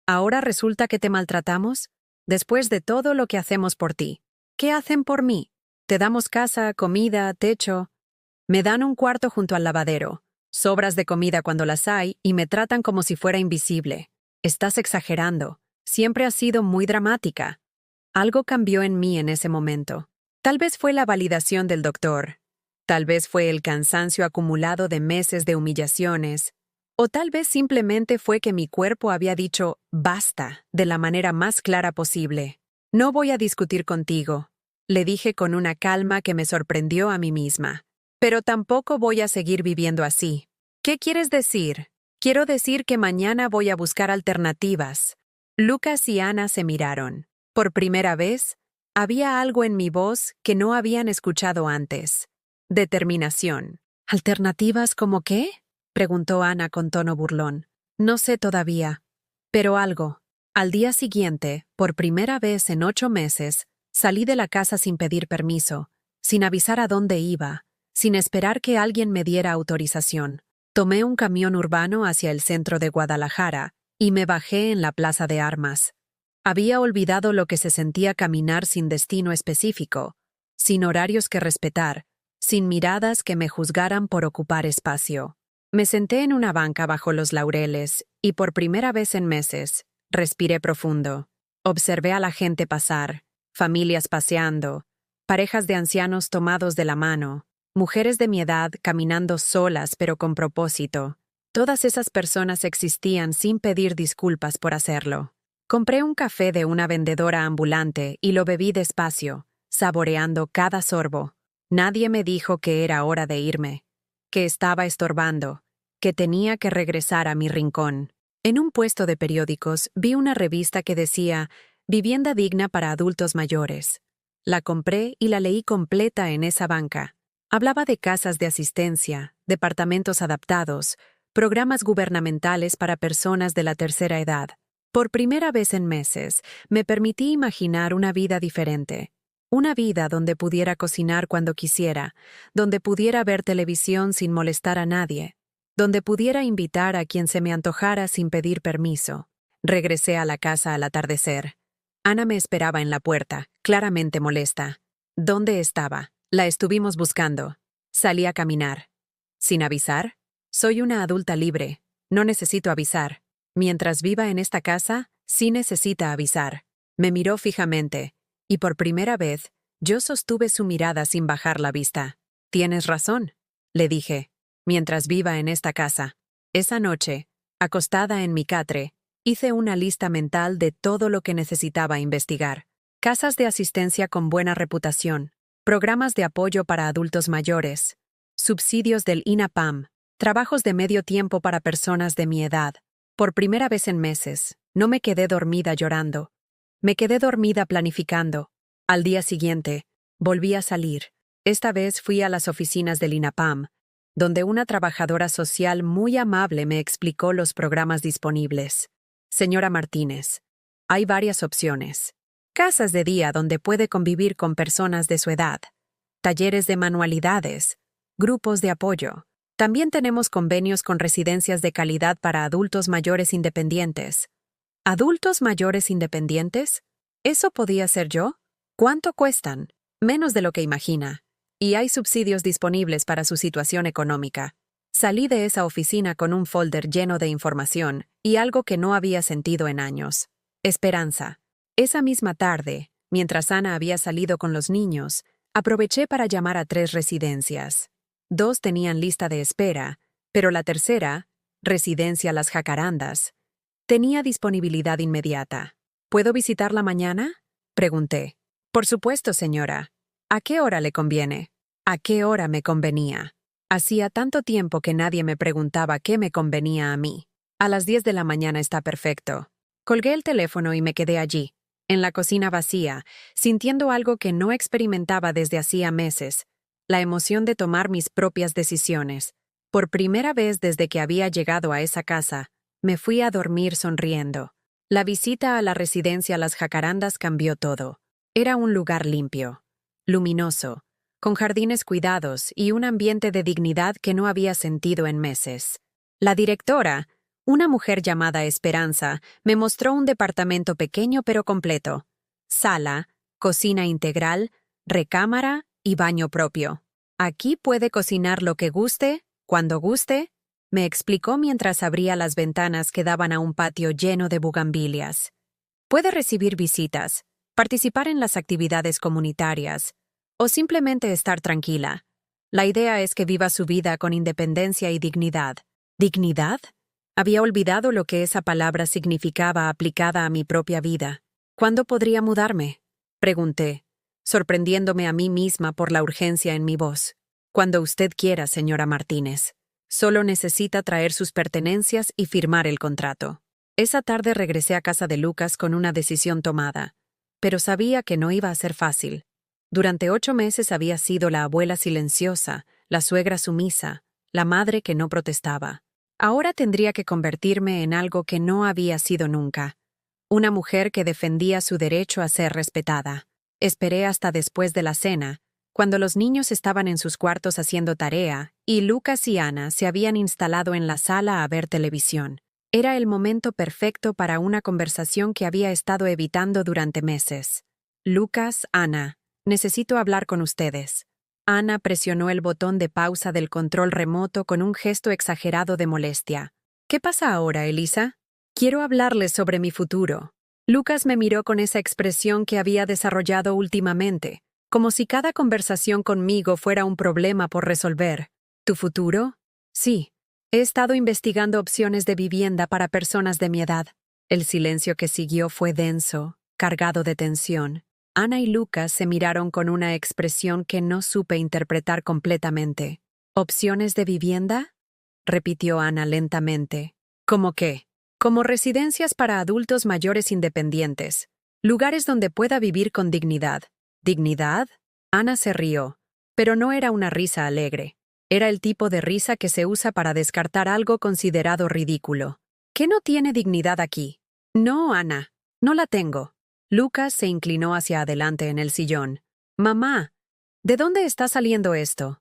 ¿Ahora resulta que te maltratamos? Después de todo lo que hacemos por ti. ¿Qué hacen por mí? Te damos casa, comida, techo. Me dan un cuarto junto al lavadero, sobras de comida cuando las hay y me tratan como si fuera invisible. Estás exagerando. Siempre has sido muy dramática. Algo cambió en mí en ese momento. Tal vez fue la validación del doctor. Tal vez fue el cansancio acumulado de meses de humillaciones. O tal vez simplemente fue que mi cuerpo había dicho «basta» de la manera más clara posible. No voy a discutir contigo, le dije con una calma que me sorprendió a mí misma. Pero tampoco voy a seguir viviendo así. ¿Qué quieres decir? Quiero decir que mañana voy a buscar alternativas. Lucas y Ana se miraron. Por primera vez, había algo en mi voz que no habían escuchado antes. Determinación. ¿Alternativas como qué? Preguntó Ana con tono burlón. No sé todavía. Pero algo. Al día siguiente, por primera vez en 8 meses, salí de la casa sin pedir permiso, sin avisar a dónde iba, sin esperar que alguien me diera autorización. Tomé un camión urbano hacia el centro de Guadalajara y me bajé en la Plaza de Armas. Había olvidado lo que se sentía caminar sin destino específico, sin horarios que respetar, sin miradas que me juzgaran por ocupar espacio. Me senté en una banca bajo los laureles y por primera vez en meses, respiré profundo. Observé a la gente pasar, familias paseando, parejas de ancianos tomados de la mano, mujeres de mi edad caminando solas pero con propósito. Todas esas personas existían sin pedir disculpas por hacerlo. Compré un café de una vendedora ambulante y lo bebí despacio, saboreando cada sorbo. Nadie me dijo que era hora de irme, que estaba estorbando, que tenía que regresar a mi rincón. En un puesto de periódicos vi una revista que decía «Vivienda digna para adultos mayores». La compré y la leí completa en esa banca. Hablaba de casas de asistencia, departamentos adaptados, programas gubernamentales para personas de la tercera edad. Por primera vez en meses, me permití imaginar una vida diferente. Una vida donde pudiera cocinar cuando quisiera, donde pudiera ver televisión sin molestar a nadie, donde pudiera invitar a quien se me antojara sin pedir permiso. Regresé a la casa al atardecer. Ana me esperaba en la puerta, claramente molesta. ¿Dónde estaba? La estuvimos buscando. Salí a caminar. ¿Sin avisar? Soy una adulta libre. No necesito avisar. Mientras viva en esta casa, sí necesita avisar. Me miró fijamente, y por primera vez, yo sostuve su mirada sin bajar la vista. Tienes razón, le dije. Mientras viva en esta casa. Esa noche, acostada en mi catre, hice una lista mental de todo lo que necesitaba investigar. Casas de asistencia con buena reputación, programas de apoyo para adultos mayores, subsidios del INAPAM, trabajos de medio tiempo para personas de mi edad. Por primera vez en meses, no me quedé dormida llorando. Me quedé dormida planificando. Al día siguiente, volví a salir. Esta vez fui a las oficinas del INAPAM, donde una trabajadora social muy amable me explicó los programas disponibles. Señora Martínez, hay varias opciones. Casas de día donde puede convivir con personas de su edad, talleres de manualidades, grupos de apoyo. También tenemos convenios con residencias de calidad para adultos mayores independientes. ¿Adultos mayores independientes? ¿Eso podía ser yo? ¿Cuánto cuestan? Menos de lo que imagina. Y hay subsidios disponibles para su situación económica. Salí de esa oficina con un folder lleno de información y algo que no había sentido en años. Esperanza. Esa misma tarde, mientras Ana había salido con los niños, aproveché para llamar a 3 residencias. 2 tenían lista de espera, pero la tercera, Residencia Las Jacarandas, tenía disponibilidad inmediata. ¿Puedo visitarla mañana? Pregunté. Por supuesto, señora. ¿A qué hora le conviene? ¿A qué hora me convenía? Hacía tanto tiempo que nadie me preguntaba qué me convenía a mí. A las 10 de la mañana está perfecto. Colgué el teléfono y me quedé allí, en la cocina vacía, sintiendo algo que no experimentaba desde hacía meses, la emoción de tomar mis propias decisiones. Por primera vez desde que había llegado a esa casa, me fui a dormir sonriendo. La visita a la residencia Las Jacarandas cambió todo. Era un lugar limpio, luminoso, con jardines cuidados y un ambiente de dignidad que no había sentido en meses. La directora, una mujer llamada Esperanza, me mostró un departamento pequeño pero completo. Sala, cocina integral, recámara y baño propio. Aquí puede cocinar lo que guste, cuando guste, me explicó mientras abría las ventanas que daban a un patio lleno de bugambilias. Puede recibir visitas, participar en las actividades comunitarias, o simplemente estar tranquila. La idea es que viva su vida con independencia y dignidad. ¿Dignidad? Había olvidado lo que esa palabra significaba aplicada a mi propia vida. ¿Cuándo podría mudarme? Pregunté, sorprendiéndome a mí misma por la urgencia en mi voz. Cuando usted quiera, señora Martínez. Solo necesita traer sus pertenencias y firmar el contrato. Esa tarde regresé a casa de Lucas con una decisión tomada, pero sabía que no iba a ser fácil. Durante 8 meses había sido la abuela silenciosa, la suegra sumisa, la madre que no protestaba. Ahora tendría que convertirme en algo que no había sido nunca. Una mujer que defendía su derecho a ser respetada. Esperé hasta después de la cena, cuando los niños estaban en sus cuartos haciendo tarea y Lucas y Ana se habían instalado en la sala a ver televisión. Era el momento perfecto para una conversación que había estado evitando durante meses. Lucas, Ana, necesito hablar con ustedes. Ana presionó el botón de pausa del control remoto con un gesto exagerado de molestia. ¿Qué pasa ahora, Elisa? Quiero hablarles sobre mi futuro. Lucas me miró con esa expresión que había desarrollado últimamente, como si cada conversación conmigo fuera un problema por resolver. ¿Tu futuro? Sí. He estado investigando opciones de vivienda para personas de mi edad. El silencio que siguió fue denso, cargado de tensión. Ana y Lucas se miraron con una expresión que no supe interpretar completamente. ¿Opciones de vivienda? Repitió Ana lentamente. ¿Cómo qué? Como residencias para adultos mayores independientes. Lugares donde pueda vivir con dignidad. ¿Dignidad? Ana se rió, pero no era una risa alegre. Era el tipo de risa que se usa para descartar algo considerado ridículo. ¿Qué no tiene dignidad aquí? No, Ana, no la tengo. Lucas se inclinó hacia adelante en el sillón. Mamá, ¿de dónde está saliendo esto?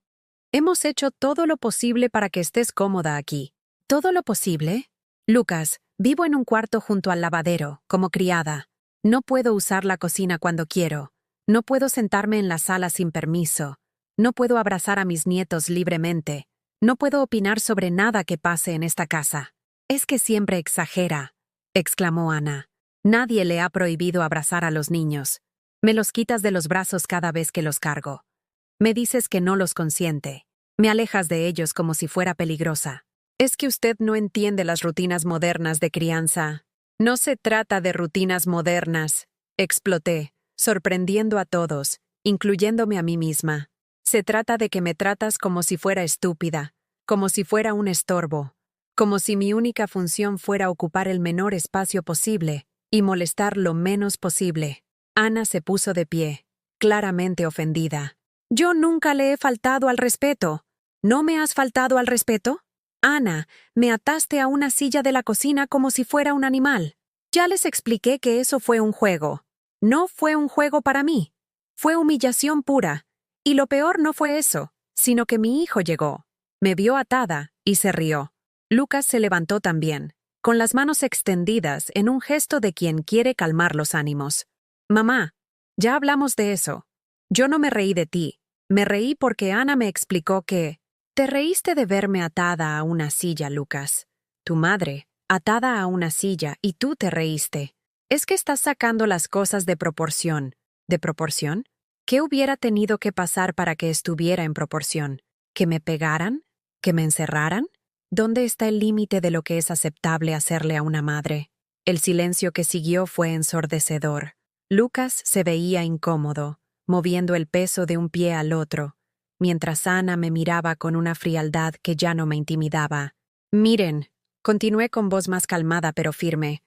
Hemos hecho todo lo posible para que estés cómoda aquí. ¿Todo lo posible? Lucas, vivo en un cuarto junto al lavadero, como criada. No puedo usar la cocina cuando quiero. No puedo sentarme en la sala sin permiso. No puedo abrazar a mis nietos libremente. No puedo opinar sobre nada que pase en esta casa. Es que siempre exagera, exclamó Ana. Nadie le ha prohibido abrazar a los niños. Me los quitas de los brazos cada vez que los cargo. Me dices que no los consiente. Me alejas de ellos como si fuera peligrosa. Es que usted no entiende las rutinas modernas de crianza. No se trata de rutinas modernas, exploté, sorprendiendo a todos, incluyéndome a mí misma. Se trata de que me tratas como si fuera estúpida, como si fuera un estorbo, como si mi única función fuera ocupar el menor espacio posible y molestar lo menos posible. Ana se puso de pie, claramente ofendida. Yo nunca le he faltado al respeto. ¿No me has faltado al respeto? Ana, me ataste a una silla de la cocina como si fuera un animal. Ya les expliqué que eso fue un juego. No fue un juego para mí. Fue humillación pura. Y lo peor no fue eso, sino que mi hijo llegó. Me vio atada y se rió. Lucas se levantó también, con las manos extendidas en un gesto de quien quiere calmar los ánimos. Mamá, ya hablamos de eso. Yo no me reí de ti. Me reí porque Ana me explicó que... Te reíste de verme atada a una silla, Lucas. Tu madre, atada a una silla, y tú te reíste. Es que estás sacando las cosas de proporción. ¿De proporción? ¿Qué hubiera tenido que pasar para que estuviera en proporción? ¿Que me pegaran? ¿Que me encerraran? ¿Dónde está el límite de lo que es aceptable hacerle a una madre? El silencio que siguió fue ensordecedor. Lucas se veía incómodo, moviendo el peso de un pie al otro, mientras Ana me miraba con una frialdad que ya no me intimidaba. Miren, continué con voz más calmada pero firme.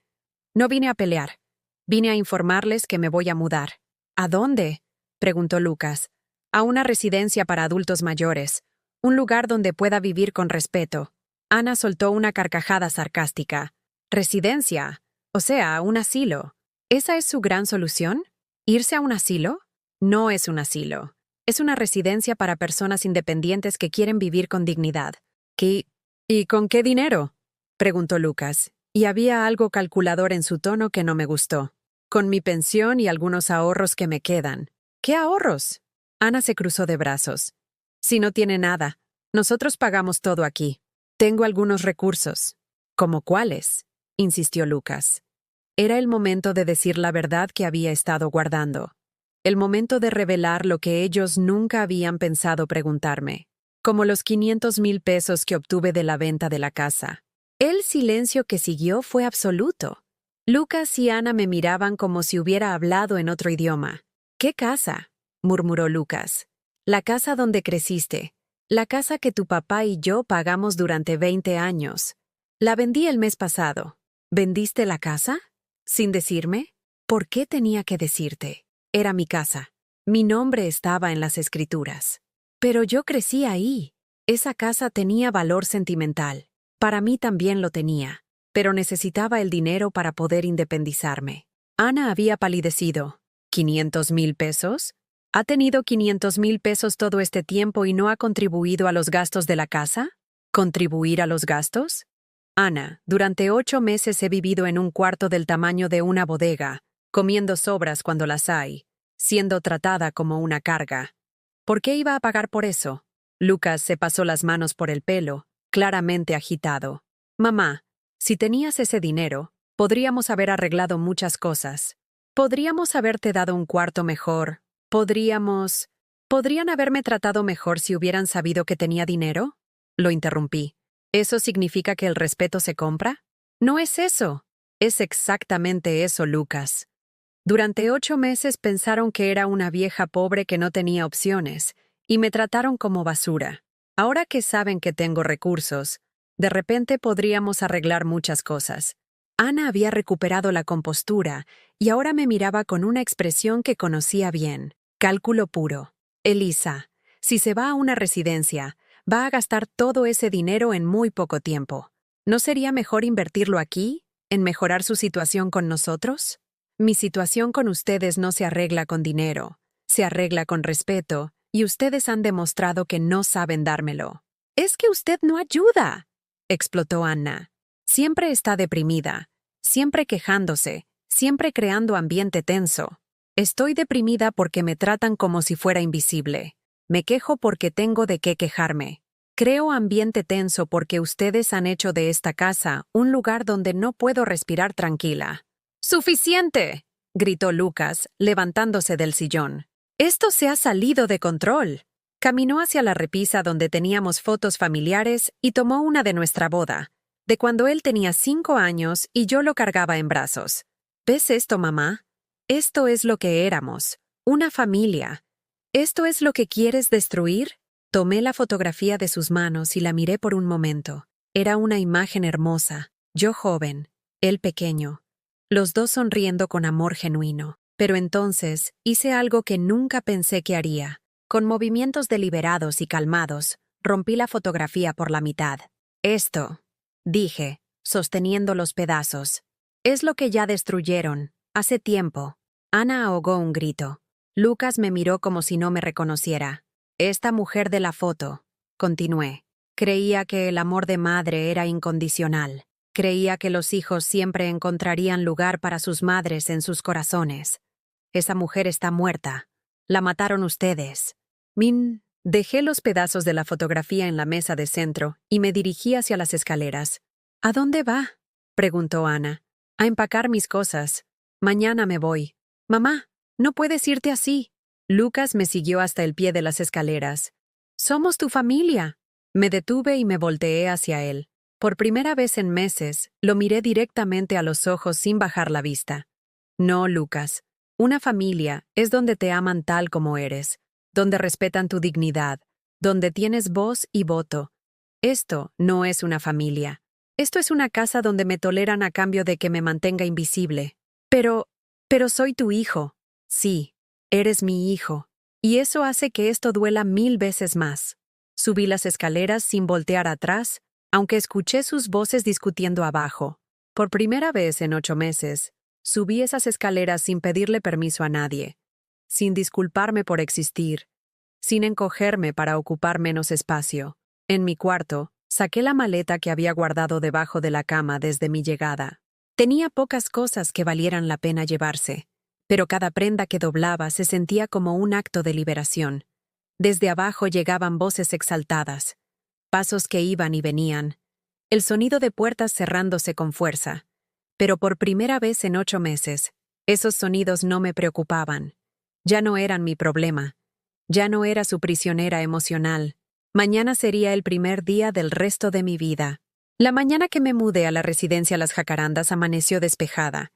No vine a pelear. Vine a informarles que me voy a mudar. ¿A dónde? Preguntó Lucas. A una residencia para adultos mayores, un lugar donde pueda vivir con respeto. Ana soltó una carcajada sarcástica. ¿Residencia? O sea, un asilo. ¿Esa es su gran solución? ¿Irse a un asilo? No es un asilo. Es una residencia para personas independientes que quieren vivir con dignidad. ¿Y con qué dinero? Preguntó Lucas, y había algo calculador en su tono que no me gustó. Con mi pensión y algunos ahorros que me quedan. ¿Qué ahorros? Ana se cruzó de brazos. Si no tiene nada, nosotros pagamos todo aquí. Tengo algunos recursos. ¿Cómo cuáles? Insistió Lucas. Era el momento de decir la verdad que había estado guardando. El momento de revelar lo que ellos nunca habían pensado preguntarme, como los 500,000 pesos que obtuve de la venta de la casa. El silencio que siguió fue absoluto. Lucas y Ana me miraban como si hubiera hablado en otro idioma. ¿Qué casa? Murmuró Lucas. La casa donde creciste. La casa que tu papá y yo pagamos durante 20 años. La vendí el mes pasado. ¿Vendiste la casa? ¿Sin decirme? ¿Por qué tenía que decirte? Era mi casa. Mi nombre estaba en las escrituras. Pero yo crecí ahí. Esa casa tenía valor sentimental. Para mí también lo tenía. Pero necesitaba el dinero para poder independizarme. Ana había palidecido. ¿500,000 pesos? ¿Ha tenido 500,000 pesos todo este tiempo y no ha contribuido a los gastos de la casa? ¿Contribuir a los gastos? Ana, durante 8 meses he vivido en un cuarto del tamaño de una bodega, comiendo sobras cuando las hay, siendo tratada como una carga. ¿Por qué iba a pagar por eso? Lucas se pasó las manos por el pelo, claramente agitado. Mamá, si tenías ese dinero, podríamos haber arreglado muchas cosas. Podríamos haberte dado un cuarto mejor. ¿Podrían haberme tratado mejor si hubieran sabido que tenía dinero? Lo interrumpí. ¿Eso significa que el respeto se compra? No es eso. Es exactamente eso, Lucas. Durante 8 meses pensaron que era una vieja pobre que no tenía opciones, y me trataron como basura. Ahora que saben que tengo recursos, de repente podríamos arreglar muchas cosas. Ana había recuperado la compostura y ahora me miraba con una expresión que conocía bien. Cálculo puro. Elisa, si se va a una residencia, va a gastar todo ese dinero en muy poco tiempo. ¿No sería mejor invertirlo aquí, en mejorar su situación con nosotros? Mi situación con ustedes no se arregla con dinero. se arregla con respeto, y ustedes han demostrado que no saben dármelo. «Es que usted no ayuda», explotó Anna. «Siempre está deprimida, siempre quejándose, siempre creando ambiente tenso. Estoy deprimida porque me tratan como si fuera invisible. Me quejo porque tengo de qué quejarme. Creo ambiente tenso porque ustedes han hecho de esta casa un lugar donde no puedo respirar tranquila». «¡Suficiente!», gritó Lucas, levantándose del sillón. «Esto se ha salido de control». Caminó hacia la repisa donde teníamos fotos familiares y tomó una de nuestra boda, de cuando él tenía 5 años y yo lo cargaba en brazos. «¿Ves esto, mamá? Esto es lo que éramos, una familia. ¿Esto es lo que quieres destruir?». Tomé la fotografía de sus manos y la miré por un momento. Era una imagen hermosa, yo joven, él pequeño, los dos sonriendo con amor genuino. Pero entonces hice algo que nunca pensé que haría. Con movimientos deliberados y calmados, rompí la fotografía por la mitad. «Esto», dije, sosteniendo los pedazos, «es lo que ya destruyeron, hace tiempo». Ana ahogó un grito. Lucas me miró como si no me reconociera. «Esta mujer de la foto», continué, «creía que el amor de madre era incondicional. Creía que los hijos siempre encontrarían lugar para sus madres en sus corazones. Esa mujer está muerta. La mataron ustedes». Dejé los pedazos de la fotografía en la mesa de centro y me dirigí hacia las escaleras. «¿A dónde va?», preguntó Ana. «A empacar mis cosas. Mañana me voy». «Mamá, no puedes irte así». Lucas me siguió hasta el pie de las escaleras. «Somos tu familia». Me detuve y me volteé hacia él. Por primera vez en meses, lo miré directamente a los ojos sin bajar la vista. «No, Lucas. Una familia es donde te aman tal como eres, donde respetan tu dignidad, donde tienes voz y voto. Esto no es una familia. Esto es una casa donde me toleran a cambio de que me mantenga invisible. Pero soy tu hijo. Sí, eres mi hijo. Y eso hace que esto duela 1000 veces más». Subí las escaleras sin voltear atrás, aunque escuché sus voces discutiendo abajo. Por primera vez en 8 meses, subí esas escaleras sin pedirle permiso a nadie, sin disculparme por existir, sin encogerme para ocupar menos espacio. En mi cuarto, saqué la maleta que había guardado debajo de la cama desde mi llegada. Tenía pocas cosas que valieran la pena llevarse, pero cada prenda que doblaba se sentía como un acto de liberación. Desde abajo llegaban voces exaltadas, pasos que iban y venían, el sonido de puertas cerrándose con fuerza. Pero por primera vez en 8 meses, esos sonidos no me preocupaban. Ya no eran mi problema. Ya no era su prisionera emocional. Mañana sería el primer día del resto de mi vida. La mañana que me mudé a la residencia Las Jacarandas amaneció despejada,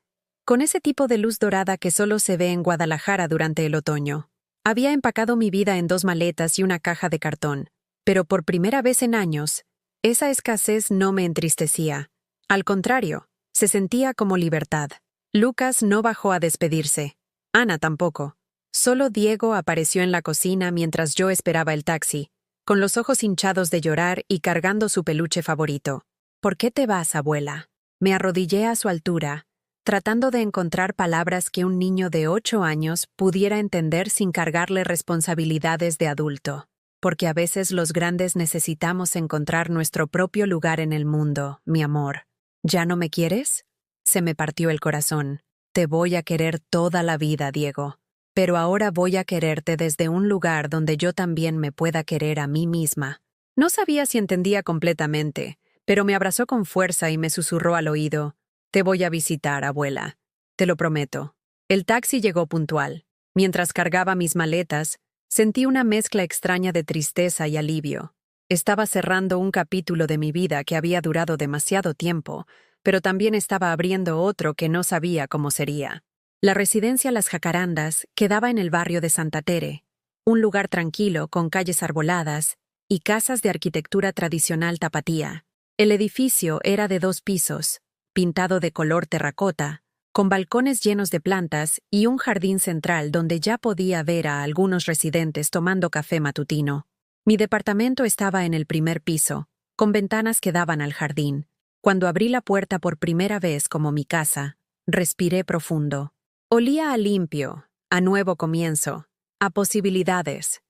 con ese tipo de luz dorada que solo se ve en Guadalajara durante el otoño. Había empacado mi vida en 2 maletas y una caja de cartón, pero por primera vez en años, esa escasez no me entristecía. Al contrario, se sentía como libertad. Lucas no bajó a despedirse. Ana tampoco. Solo Diego apareció en la cocina mientras yo esperaba el taxi, con los ojos hinchados de llorar y cargando su peluche favorito. «¿Por qué te vas, abuela?». Me arrodillé a su altura, tratando de encontrar palabras que un niño de 8 años pudiera entender sin cargarle responsabilidades de adulto. Porque a veces los grandes necesitamos encontrar nuestro propio lugar en el mundo, mi amor. ¿Ya no me quieres? Se me partió el corazón. Te voy a querer toda la vida, Diego. Pero ahora voy a quererte desde un lugar donde yo también me pueda querer a mí misma. No sabía si entendía completamente, pero me abrazó con fuerza y me susurró al oído: «Te voy a visitar, abuela. Te lo prometo». El taxi llegó puntual. Mientras cargaba mis maletas, sentí una mezcla extraña de tristeza y alivio. Estaba cerrando un capítulo de mi vida que había durado demasiado tiempo, pero también estaba abriendo otro que no sabía cómo sería. La residencia Las Jacarandas quedaba en el barrio de Santa Tere, un lugar tranquilo con calles arboladas y casas de arquitectura tradicional tapatía. El edificio era de 2 pisos, pintado de color terracota, con balcones llenos de plantas y un jardín central donde ya podía ver a algunos residentes tomando café matutino. Mi departamento estaba en el primer piso, con ventanas que daban al jardín. Cuando abrí la puerta por primera vez como mi casa, respiré profundo. Olía a limpio, a nuevo comienzo, a posibilidades.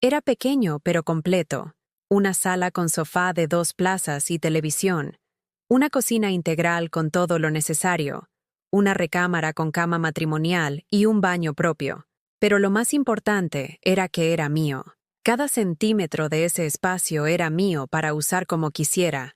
Era pequeño pero completo. Una sala con sofá de 2 plazas y televisión. Una cocina integral con todo lo necesario. Una recámara con cama matrimonial y un baño propio. Pero lo más importante era que era mío. Cada centímetro de ese espacio era mío para usar como quisiera,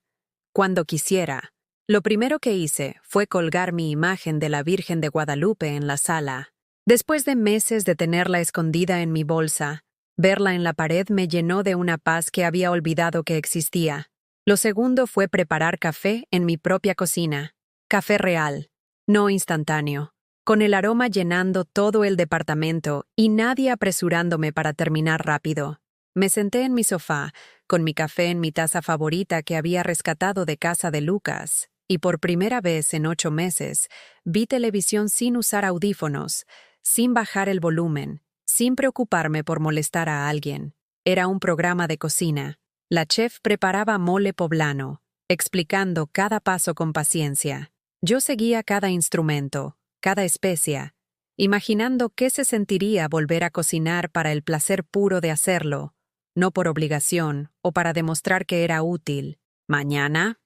cuando quisiera. Lo primero que hice fue colgar mi imagen de la Virgen de Guadalupe en la sala. Después de meses de tenerla escondida en mi bolsa, verla en la pared me llenó de una paz que había olvidado que existía. Lo segundo fue preparar café en mi propia cocina. Café real, no instantáneo, con el aroma llenando todo el departamento y nadie apresurándome para terminar rápido. Me senté en mi sofá, con mi café en mi taza favorita que había rescatado de casa de Lucas, y por primera vez en 8 meses, vi televisión sin usar audífonos, sin bajar el volumen, sin preocuparme por molestar a alguien. Era un programa de cocina. La chef preparaba mole poblano, explicando cada paso con paciencia. Yo seguía cada instrumento, cada especia, imaginando qué se sentiría volver a cocinar para el placer puro de hacerlo, no por obligación o para demostrar que era útil. «¿Mañana?»,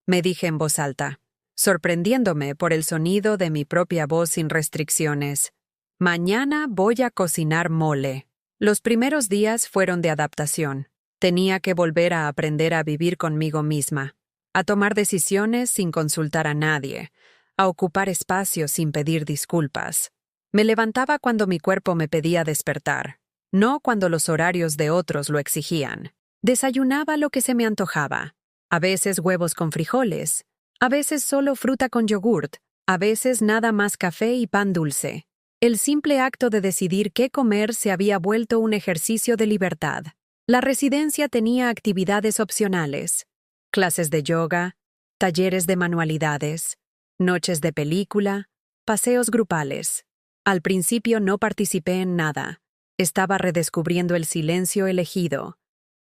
me dije en voz alta, sorprendiéndome por el sonido de mi propia voz sin restricciones. «Mañana voy a cocinar mole». Los primeros días fueron de adaptación. Tenía que volver a aprender a vivir conmigo misma, a tomar decisiones sin consultar a nadie, a ocupar espacio sin pedir disculpas. Me levantaba cuando mi cuerpo me pedía despertar, no cuando los horarios de otros lo exigían. Desayunaba lo que se me antojaba, a veces huevos con frijoles, a veces solo fruta con yogurt, a veces nada más café y pan dulce. El simple acto de decidir qué comer se había vuelto un ejercicio de libertad. La residencia tenía actividades opcionales, clases de yoga, talleres de manualidades, noches de película, paseos grupales. Al principio no participé en nada. Estaba redescubriendo el silencio elegido,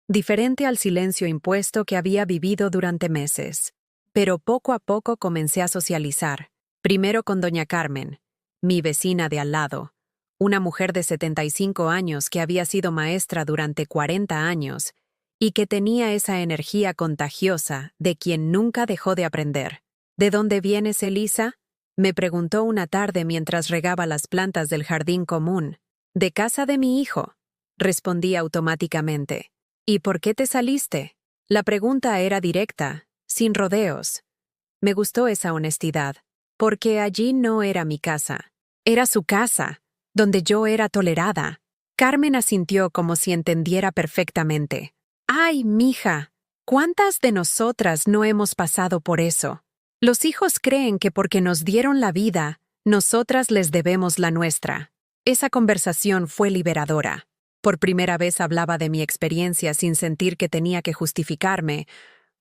diferente al silencio impuesto que había vivido durante meses. Pero poco a poco comencé a socializar, primero con doña Carmen, mi vecina de al lado, una mujer de 75 años que había sido maestra durante 40 años y que tenía esa energía contagiosa de quien nunca dejó de aprender. «¿De dónde vienes, Elisa?», me preguntó una tarde mientras regaba las plantas del jardín común. «De casa de mi hijo», respondí automáticamente. «¿Y por qué te saliste?». La pregunta era directa, sin rodeos. Me gustó esa honestidad, porque allí no era mi casa. Era su casa, donde yo era tolerada. Carmen asintió como si entendiera perfectamente. «Ay, mija, ¿cuántas de nosotras no hemos pasado por eso? Los hijos creen que porque nos dieron la vida, nosotras les debemos la nuestra». Esa conversación fue liberadora. Por primera vez hablaba de mi experiencia sin sentir que tenía que justificarme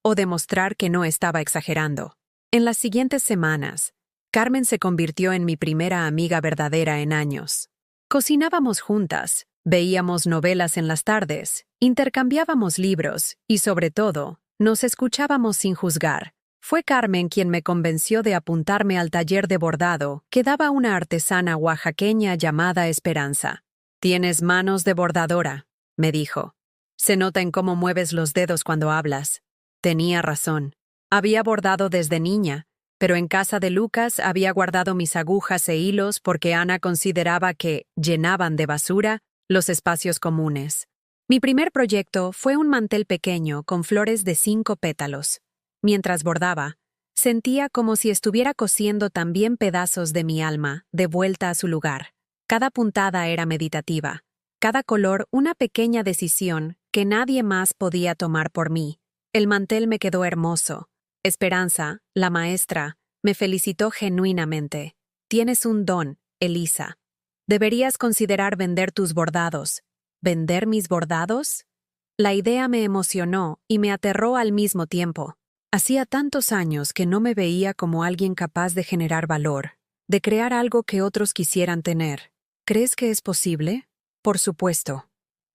o demostrar que no estaba exagerando. En las siguientes semanas, Carmen se convirtió en mi primera amiga verdadera en años. Cocinábamos juntas, veíamos novelas en las tardes, intercambiábamos libros y, sobre todo, nos escuchábamos sin juzgar. Fue Carmen quien me convenció de apuntarme al taller de bordado que daba una artesana oaxaqueña llamada Esperanza. «Tienes manos de bordadora», me dijo. «Se nota en cómo mueves los dedos cuando hablas». Tenía razón. Había bordado desde niña, pero en casa de Lucas había guardado mis agujas e hilos porque Ana consideraba que llenaban de basura los espacios comunes. Mi primer proyecto fue un mantel pequeño con flores de 5 pétalos. Mientras bordaba, sentía como si estuviera cosiendo también pedazos de mi alma de vuelta a su lugar. Cada puntada era meditativa, cada color una pequeña decisión que nadie más podía tomar por mí. El mantel me quedó hermoso. Esperanza, la maestra, me felicitó genuinamente. «Tienes un don, Elisa. Deberías considerar vender tus bordados». ¿Vender mis bordados? La idea me emocionó y me aterró al mismo tiempo. Hacía tantos años que no me veía como alguien capaz de generar valor, de crear algo que otros quisieran tener. ¿Crees que es posible? Por supuesto.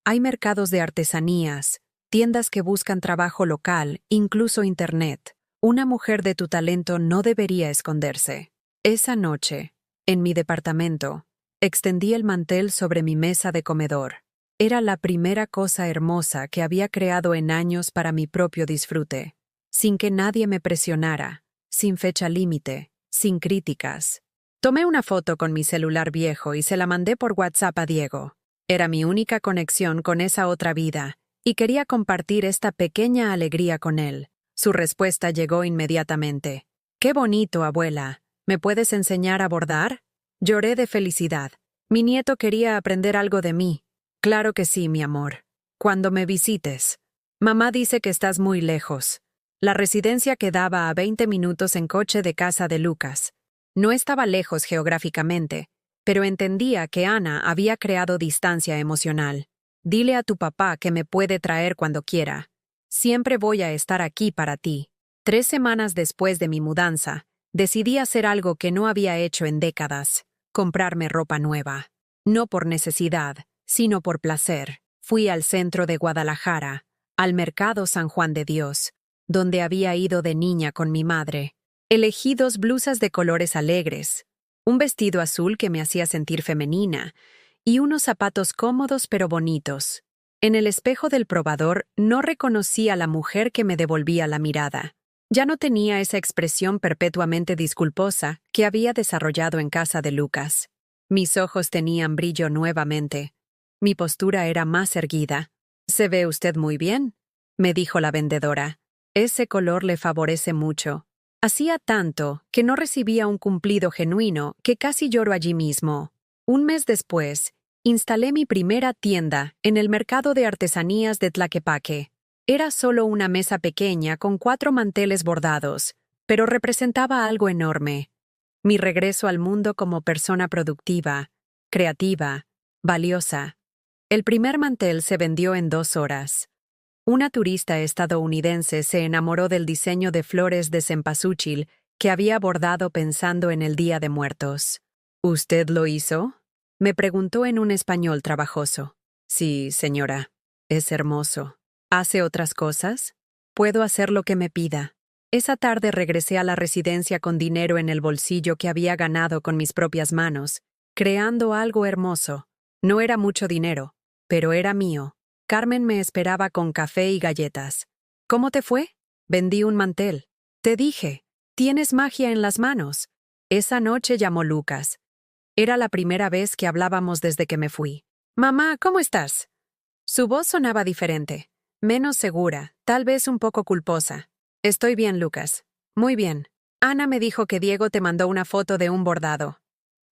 Hay mercados de artesanías, tiendas que buscan trabajo local, incluso Internet. Una mujer de tu talento no debería esconderse. Esa noche, en mi departamento, Extendí el mantel sobre mi mesa de comedor. Era la primera cosa hermosa que había creado en años para mi propio disfrute, sin que nadie me presionara, sin fecha límite, sin críticas. Tomé una foto con mi celular viejo y se la mandé por WhatsApp a Diego. Era mi única conexión con esa otra vida, y quería compartir esta pequeña alegría con él. Su respuesta llegó inmediatamente. «¡Qué bonito, abuela! ¿Me puedes enseñar a bordar?» Lloré de felicidad. Mi nieto quería aprender algo de mí. «Claro que sí, mi amor. Cuando me visites. Mamá dice que estás muy lejos». La residencia quedaba a 20 minutos en coche de casa de Lucas. No estaba lejos geográficamente, pero entendía que Ana había creado distancia emocional. «Dile a tu papá que me puede traer cuando quiera. Siempre voy a estar aquí para ti». 3 semanas después de mi mudanza, decidí hacer algo que no había hecho en décadas: comprarme ropa nueva. No por necesidad, sino por placer. Fui al centro de Guadalajara, al Mercado San Juan de Dios, donde había ido de niña con mi madre. Elegí 2 blusas de colores alegres, un vestido azul que me hacía sentir femenina, y unos zapatos cómodos pero bonitos. En el espejo del probador no reconocí a la mujer que me devolvía la mirada. Ya no tenía esa expresión perpetuamente disculposa que había desarrollado en casa de Lucas. Mis ojos tenían brillo nuevamente. Mi postura era más erguida. «Se ve usted muy bien», me dijo la vendedora. «Ese color le favorece mucho». Hacía tanto que no recibía un cumplido genuino que casi lloro allí mismo. Un mes después, instalé mi primera tienda en el mercado de artesanías de Tlaquepaque. Era solo una mesa pequeña con 4 manteles bordados, pero representaba algo enorme. Mi regreso al mundo como persona productiva, creativa, valiosa. El primer mantel se vendió en 2 horas. Una turista estadounidense se enamoró del diseño de flores de cempasúchil que había bordado pensando en el Día de Muertos. «¿Usted lo hizo?», me preguntó en un español trabajoso. «Sí, señora. Es hermoso». «¿Hace otras cosas?». «Puedo hacer lo que me pida». Esa tarde regresé a la residencia con dinero en el bolsillo que había ganado con mis propias manos, creando algo hermoso. No era mucho dinero, pero era mío. Carmen me esperaba con café y galletas. «¿Cómo te fue?». «Vendí un mantel». «Te dije, tienes magia en las manos». Esa noche llamó Lucas. Era la primera vez que hablábamos desde que me fui. «Mamá, ¿cómo estás?». Su voz sonaba diferente, menos segura, tal vez un poco culposa. «Estoy bien, Lucas». «Muy bien. Ana me dijo que Diego te mandó una foto de un bordado».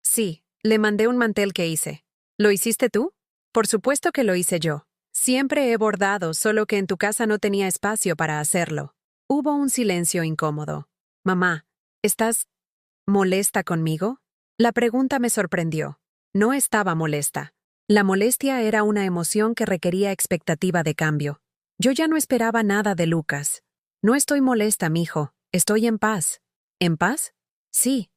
«Sí, le mandé un mantel que hice». «¿Lo hiciste tú?». «Por supuesto que lo hice yo. Siempre he bordado, solo que en tu casa no tenía espacio para hacerlo». Hubo un silencio incómodo. «Mamá, ¿estás molesta conmigo?». La pregunta me sorprendió. No estaba molesta. La molestia era una emoción que requería expectativa de cambio. Yo ya no esperaba nada de Lucas. «No estoy molesta, mijo. Estoy en paz». ¿En paz? Sí.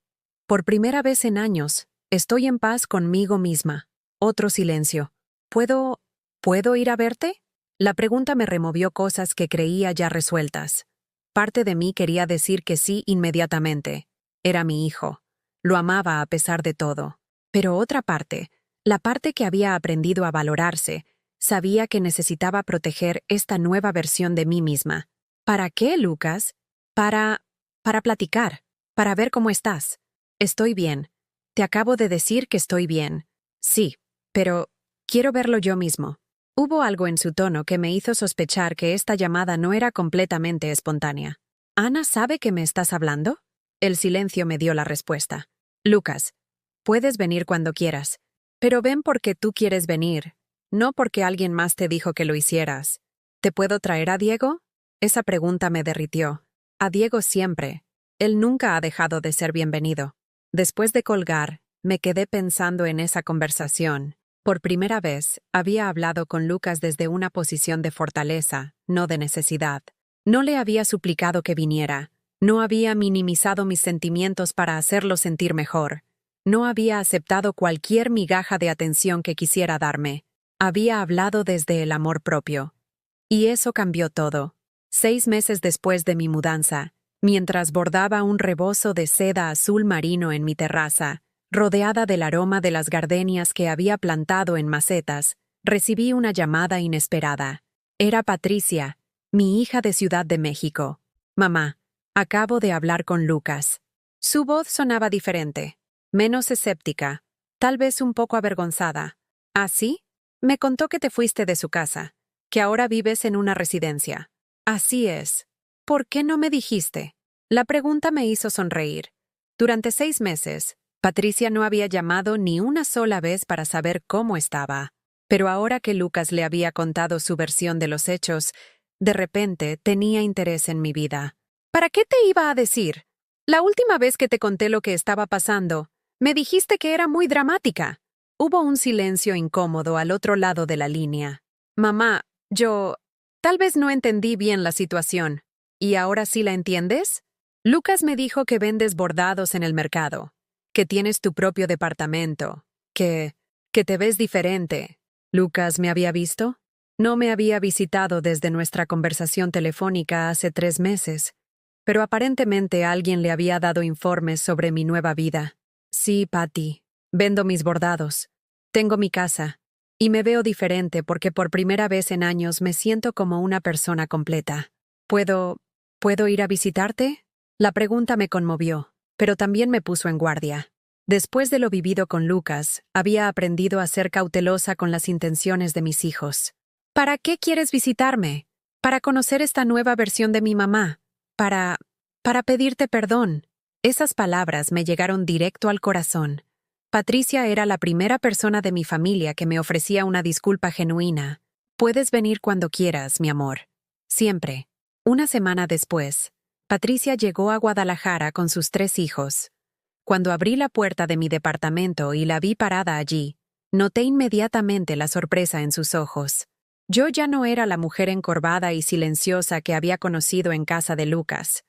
Por primera vez en años, estoy en paz conmigo misma. Otro silencio. ¿Puedo ir a verte?». La pregunta me removió cosas que creía ya resueltas. Parte de mí quería decir que sí inmediatamente. Era mi hijo. Lo amaba a pesar de todo. Pero otra parte, la parte que había aprendido a valorarse, sabía que necesitaba proteger esta nueva versión de mí misma. «¿Para qué, Lucas?». Para platicar, para ver cómo estás». «Estoy bien. Te acabo de decir que estoy bien». «Sí, pero quiero verlo yo mismo». Hubo algo en su tono que me hizo sospechar que esta llamada no era completamente espontánea. «¿Ana sabe que me estás hablando?». El silencio me dio la respuesta. «Lucas, puedes venir cuando quieras, pero ven porque tú quieres venir, no porque alguien más te dijo que lo hicieras». «¿Te puedo traer a Diego?». Esa pregunta me derritió. A Diego siempre. Él nunca ha dejado de ser bienvenido. Después de colgar, me quedé pensando en esa conversación. Por primera vez, había hablado con Lucas desde una posición de fortaleza, no de necesidad. No le había suplicado que viniera. No había minimizado mis sentimientos para hacerlo sentir mejor. No había aceptado cualquier migaja de atención que quisiera darme. Había hablado desde el amor propio. Y eso cambió todo. 6 meses después de mi mudanza, mientras bordaba un rebozo de seda azul marino en mi terraza, Rodeada del aroma de las gardenias que había plantado en macetas, recibí una llamada inesperada. Era Patricia, mi hija de Ciudad de México. Mamá, acabo de hablar con Lucas. Su voz sonaba diferente, menos escéptica, tal vez un poco avergonzada. ¿Ah, sí? Me contó que te fuiste de su casa, que ahora vives en una residencia. Así es. ¿Por qué no me dijiste? La pregunta me hizo sonreír. Durante 6 meses, Patricia no había llamado ni una sola vez para saber cómo estaba. Pero ahora que Lucas le había contado su versión de los hechos, de repente tenía interés en mi vida. ¿Para qué te iba a decir? La última vez que te conté lo que estaba pasando, me dijiste que era muy dramática. Hubo un silencio incómodo al otro lado de la línea. Mamá, tal vez no entendí bien la situación. ¿Y ahora sí la entiendes? Lucas me dijo que vendes bordados en el mercado, que tienes tu propio departamento, que te ves diferente. ¿Lucas me había visto? No me había visitado desde nuestra conversación telefónica hace 3 meses, pero aparentemente alguien le había dado informes sobre mi nueva vida. Sí, Patty, vendo mis bordados. Tengo mi casa. Y me veo diferente porque por primera vez en años me siento como una persona completa. ¿Puedo ir a visitarte? La pregunta me conmovió, pero también me puso en guardia. Después de lo vivido con Lucas, había aprendido a ser cautelosa con las intenciones de mis hijos. ¿Para qué quieres visitarme? Para conocer esta nueva versión de mi mamá. Para pedirte perdón. Esas palabras me llegaron directo al corazón. Patricia era la primera persona de mi familia que me ofrecía una disculpa genuina. Puedes venir cuando quieras, mi amor. Siempre. Una semana después, Patricia llegó a Guadalajara con sus 3 hijos. Cuando abrí la puerta de mi departamento y la vi parada allí, noté inmediatamente la sorpresa en sus ojos. Yo ya no era la mujer encorvada y silenciosa que había conocido en casa de Lucas.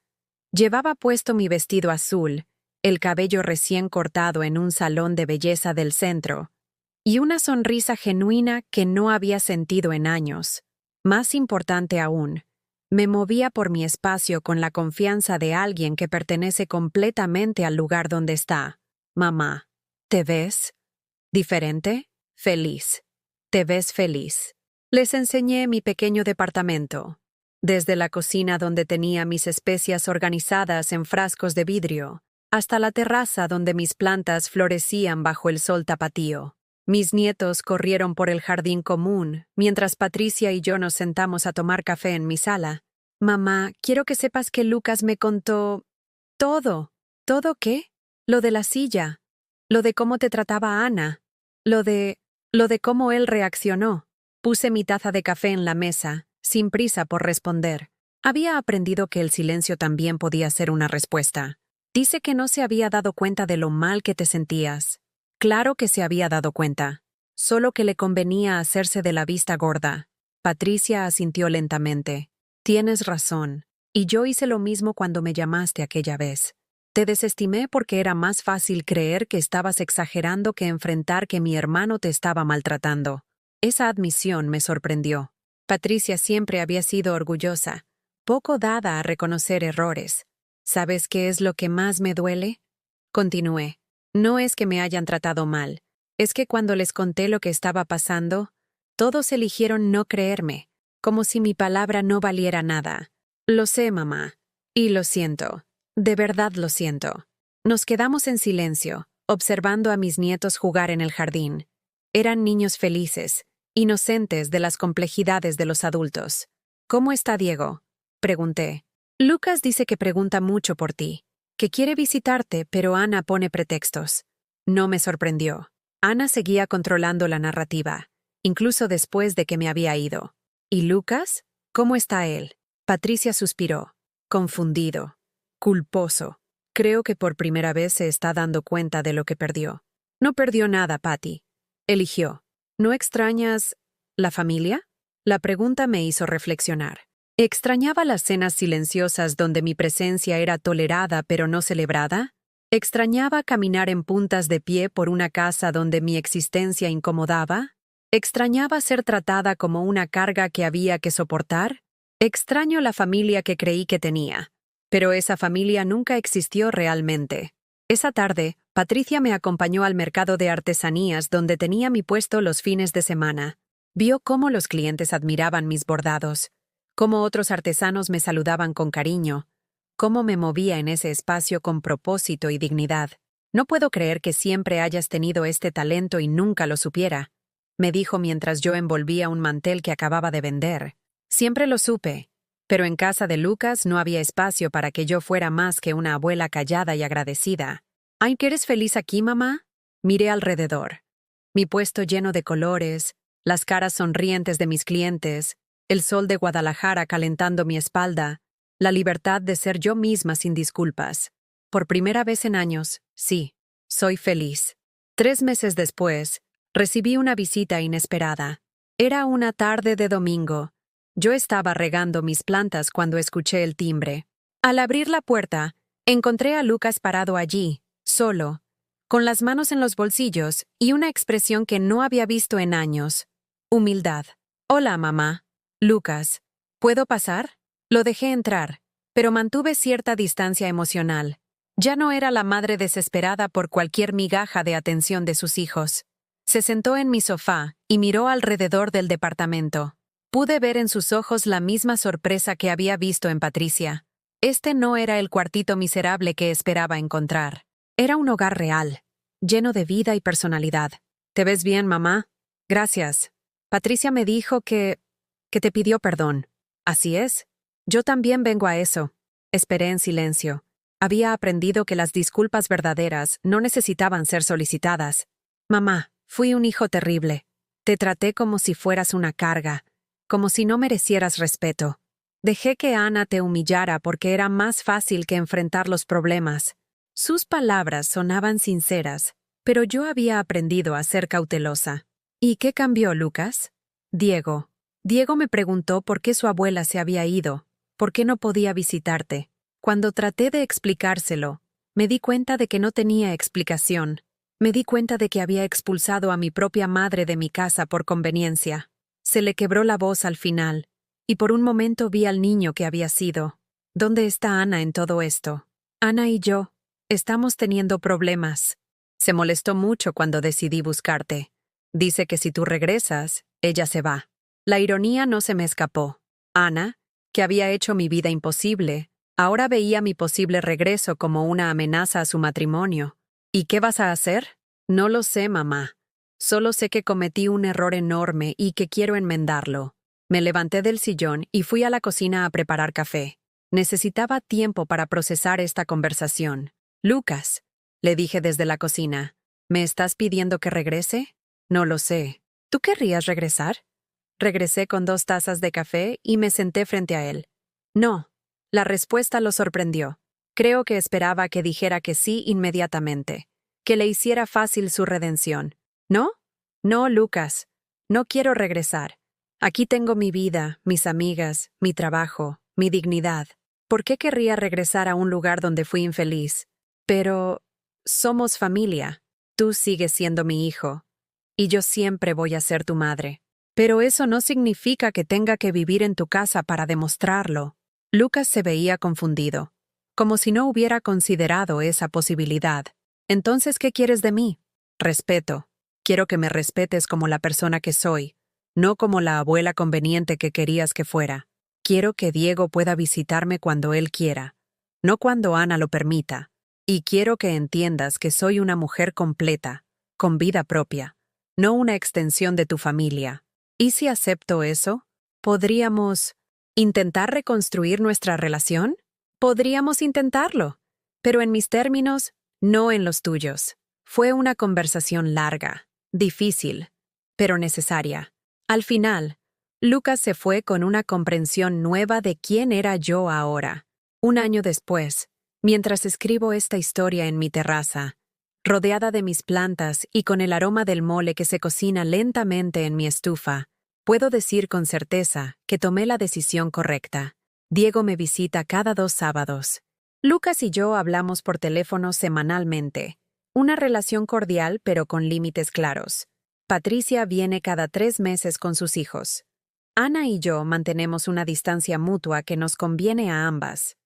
Llevaba puesto mi vestido azul, el cabello recién cortado en un salón de belleza del centro, y una sonrisa genuina que no había sentido en años. Más importante aún, me movía por mi espacio con la confianza de alguien que pertenece completamente al lugar donde está. Mamá, ¿te ves diferente? Feliz. ¿Te ves feliz? Les enseñé mi pequeño departamento, desde la cocina donde tenía mis especias organizadas en frascos de vidrio, hasta la terraza donde mis plantas florecían bajo el sol tapatío. Mis nietos corrieron por el jardín común, mientras Patricia y yo nos sentamos a tomar café en mi sala. Mamá, quiero que sepas que Lucas me contó todo. ¿Todo qué? Lo de la silla, lo de cómo te trataba Ana, lo de cómo él reaccionó. Puse mi taza de café en la mesa, sin prisa por responder. Había aprendido que el silencio también podía ser una respuesta. Dice que no se había dado cuenta de lo mal que te sentías. Claro que se había dado cuenta, solo que le convenía hacerse de la vista gorda. Patricia asintió lentamente. Tienes razón, y yo hice lo mismo cuando me llamaste aquella vez. Te desestimé porque era más fácil creer que estabas exagerando que enfrentar que mi hermano te estaba maltratando. Esa admisión me sorprendió. Patricia siempre había sido orgullosa, poco dada a reconocer errores. ¿Sabes qué es lo que más me duele? Continué. No es que me hayan tratado mal, es que cuando les conté lo que estaba pasando, todos eligieron no creerme, como si mi palabra no valiera nada. Lo sé, mamá, y lo siento. De verdad lo siento. Nos quedamos en silencio, observando a mis nietos jugar en el jardín. Eran niños felices, inocentes de las complejidades de los adultos. ¿Cómo está Diego? Pregunté. Lucas dice que pregunta mucho por ti, que quiere visitarte, pero Ana pone pretextos. No me sorprendió. Ana seguía controlando la narrativa, incluso después de que me había ido. ¿Y Lucas? ¿Cómo está él? Patricia suspiró, confundido, culposo. Creo que por primera vez se está dando cuenta de lo que perdió. No perdió nada, Patty. Eligió. ¿No extrañas la familia? La pregunta me hizo reflexionar. ¿Extrañaba las cenas silenciosas donde mi presencia era tolerada pero no celebrada? ¿Extrañaba caminar en puntas de pie por una casa donde mi existencia incomodaba? ¿Extrañaba ser tratada como una carga que había que soportar? Extraño la familia que creí que tenía, pero esa familia nunca existió realmente. Esa tarde, Patricia me acompañó al mercado de artesanías donde tenía mi puesto los fines de semana. Vio cómo los clientes admiraban mis bordados, cómo otros artesanos me saludaban con cariño, cómo me movía en ese espacio con propósito y dignidad. No puedo creer que siempre hayas tenido este talento y nunca lo supiera, me dijo mientras yo envolvía un mantel que acababa de vender. Siempre lo supe, pero en casa de Lucas no había espacio para que yo fuera más que una abuela callada y agradecida. ¿Ay, que eres feliz aquí, mamá? Miré alrededor. Mi puesto lleno de colores, las caras sonrientes de mis clientes, el sol de Guadalajara calentando mi espalda, la libertad de ser yo misma sin disculpas. Por primera vez en años, sí, soy feliz. 3 meses después, recibí una visita inesperada. Era una tarde de domingo. Yo estaba regando mis plantas cuando escuché el timbre. Al abrir la puerta, encontré a Lucas parado allí, solo, con las manos en los bolsillos y una expresión que no había visto en años. Humildad. Hola, mamá. Lucas, ¿puedo pasar? Lo dejé entrar, pero mantuve cierta distancia emocional. Ya no era la madre desesperada por cualquier migaja de atención de sus hijos. Se sentó en mi sofá y miró alrededor del departamento. Pude ver en sus ojos la misma sorpresa que había visto en Patricia. Este no era el cuartito miserable que esperaba encontrar. Era un hogar real, lleno de vida y personalidad. ¿Te ves bien, mamá? Gracias. Patricia me dijo que te pidió perdón. Así es. Yo también vengo a eso. Esperé en silencio. Había aprendido que las disculpas verdaderas no necesitaban ser solicitadas. Mamá, fui un hijo terrible. Te traté como si fueras una carga, como si no merecieras respeto. Dejé que Ana te humillara porque era más fácil que enfrentar los problemas. Sus palabras sonaban sinceras, pero yo había aprendido a ser cautelosa. ¿Y qué cambió, Lucas? Diego. Diego me preguntó por qué su abuela se había ido, por qué no podía visitarte. Cuando traté de explicárselo, me di cuenta de que no tenía explicación. Me di cuenta de que había expulsado a mi propia madre de mi casa por conveniencia. Se le quebró la voz al final, y por un momento vi al niño que había sido. ¿Dónde está Ana en todo esto? Ana y yo estamos teniendo problemas. Se molestó mucho cuando decidí buscarte. Dice que si tú regresas, ella se va. La ironía no se me escapó. Ana, que había hecho mi vida imposible, ahora veía mi posible regreso como una amenaza a su matrimonio. ¿Y qué vas a hacer? No lo sé, mamá. Solo sé que cometí un error enorme y que quiero enmendarlo. Me levanté del sillón y fui a la cocina a preparar café. Necesitaba tiempo para procesar esta conversación. Lucas, le dije desde la cocina, ¿me estás pidiendo que regrese? No lo sé. ¿Tú querrías regresar? Regresé con 2 tazas de café y me senté frente a él. No. La respuesta lo sorprendió. Creo que esperaba que dijera que sí inmediatamente, que le hiciera fácil su redención. ¿No? No, Lucas. No quiero regresar. Aquí tengo mi vida, mis amigas, mi trabajo, mi dignidad. ¿Por qué querría regresar a un lugar donde fui infeliz? Pero somos familia. Tú sigues siendo mi hijo. Y yo siempre voy a ser tu madre. Pero eso no significa que tenga que vivir en tu casa para demostrarlo. Lucas se veía confundido, como si no hubiera considerado esa posibilidad. Entonces, ¿qué quieres de mí? Respeto. Quiero que me respetes como la persona que soy, no como la abuela conveniente que querías que fuera. Quiero que Diego pueda visitarme cuando él quiera, no cuando Ana lo permita. Y quiero que entiendas que soy una mujer completa, con vida propia, no una extensión de tu familia. ¿Y si acepto eso? ¿Podríamos intentar reconstruir nuestra relación? Podríamos intentarlo, pero en mis términos, no en los tuyos. Fue una conversación larga, difícil, pero necesaria. Al final, Lucas se fue con una comprensión nueva de quién era yo ahora. 1 año después, mientras escribo esta historia en mi terraza, rodeada de mis plantas y con el aroma del mole que se cocina lentamente en mi estufa, puedo decir con certeza que tomé la decisión correcta. Diego me visita cada 2 sábados. Lucas y yo hablamos por teléfono semanalmente. Una relación cordial pero con límites claros. Patricia viene cada 3 meses con sus hijos. Ana y yo mantenemos una distancia mutua que nos conviene a ambas.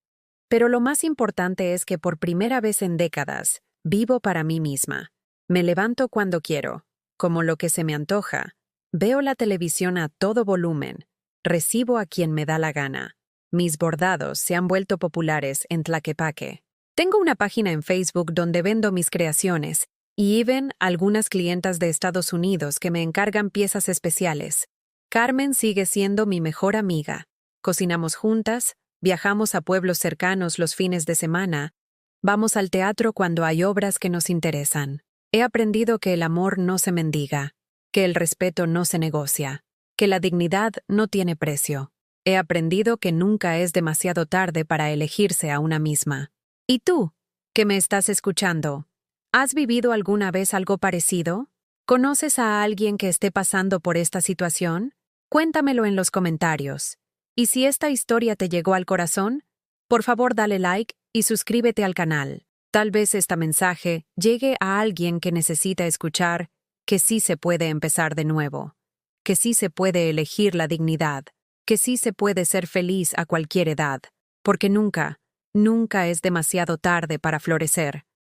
Pero lo más importante es que por primera vez en décadas, Vivo para mí misma. Me levanto cuando quiero, como lo que se me antoja. Veo la televisión a todo volumen. Recibo a quien me da la gana. Mis bordados se han vuelto populares en Tlaquepaque. Tengo una página en Facebook donde vendo mis creaciones y ven algunas clientas de Estados Unidos que me encargan piezas especiales. Carmen sigue siendo mi mejor amiga. Cocinamos juntas, viajamos a pueblos cercanos los fines de semana, vamos al teatro cuando hay obras que nos interesan. He aprendido que el amor no se mendiga, que el respeto no se negocia, que la dignidad no tiene precio. He aprendido que nunca es demasiado tarde para elegirse a una misma. ¿Y tú, que me estás escuchando? ¿Has vivido alguna vez algo parecido? ¿Conoces a alguien que esté pasando por esta situación? Cuéntamelo en los comentarios. Y si esta historia te llegó al corazón, por favor dale like y suscríbete al canal. Tal vez este mensaje llegue a alguien que necesita escuchar que sí se puede empezar de nuevo, que sí se puede elegir la dignidad, que sí se puede ser feliz a cualquier edad, porque nunca es demasiado tarde para florecer.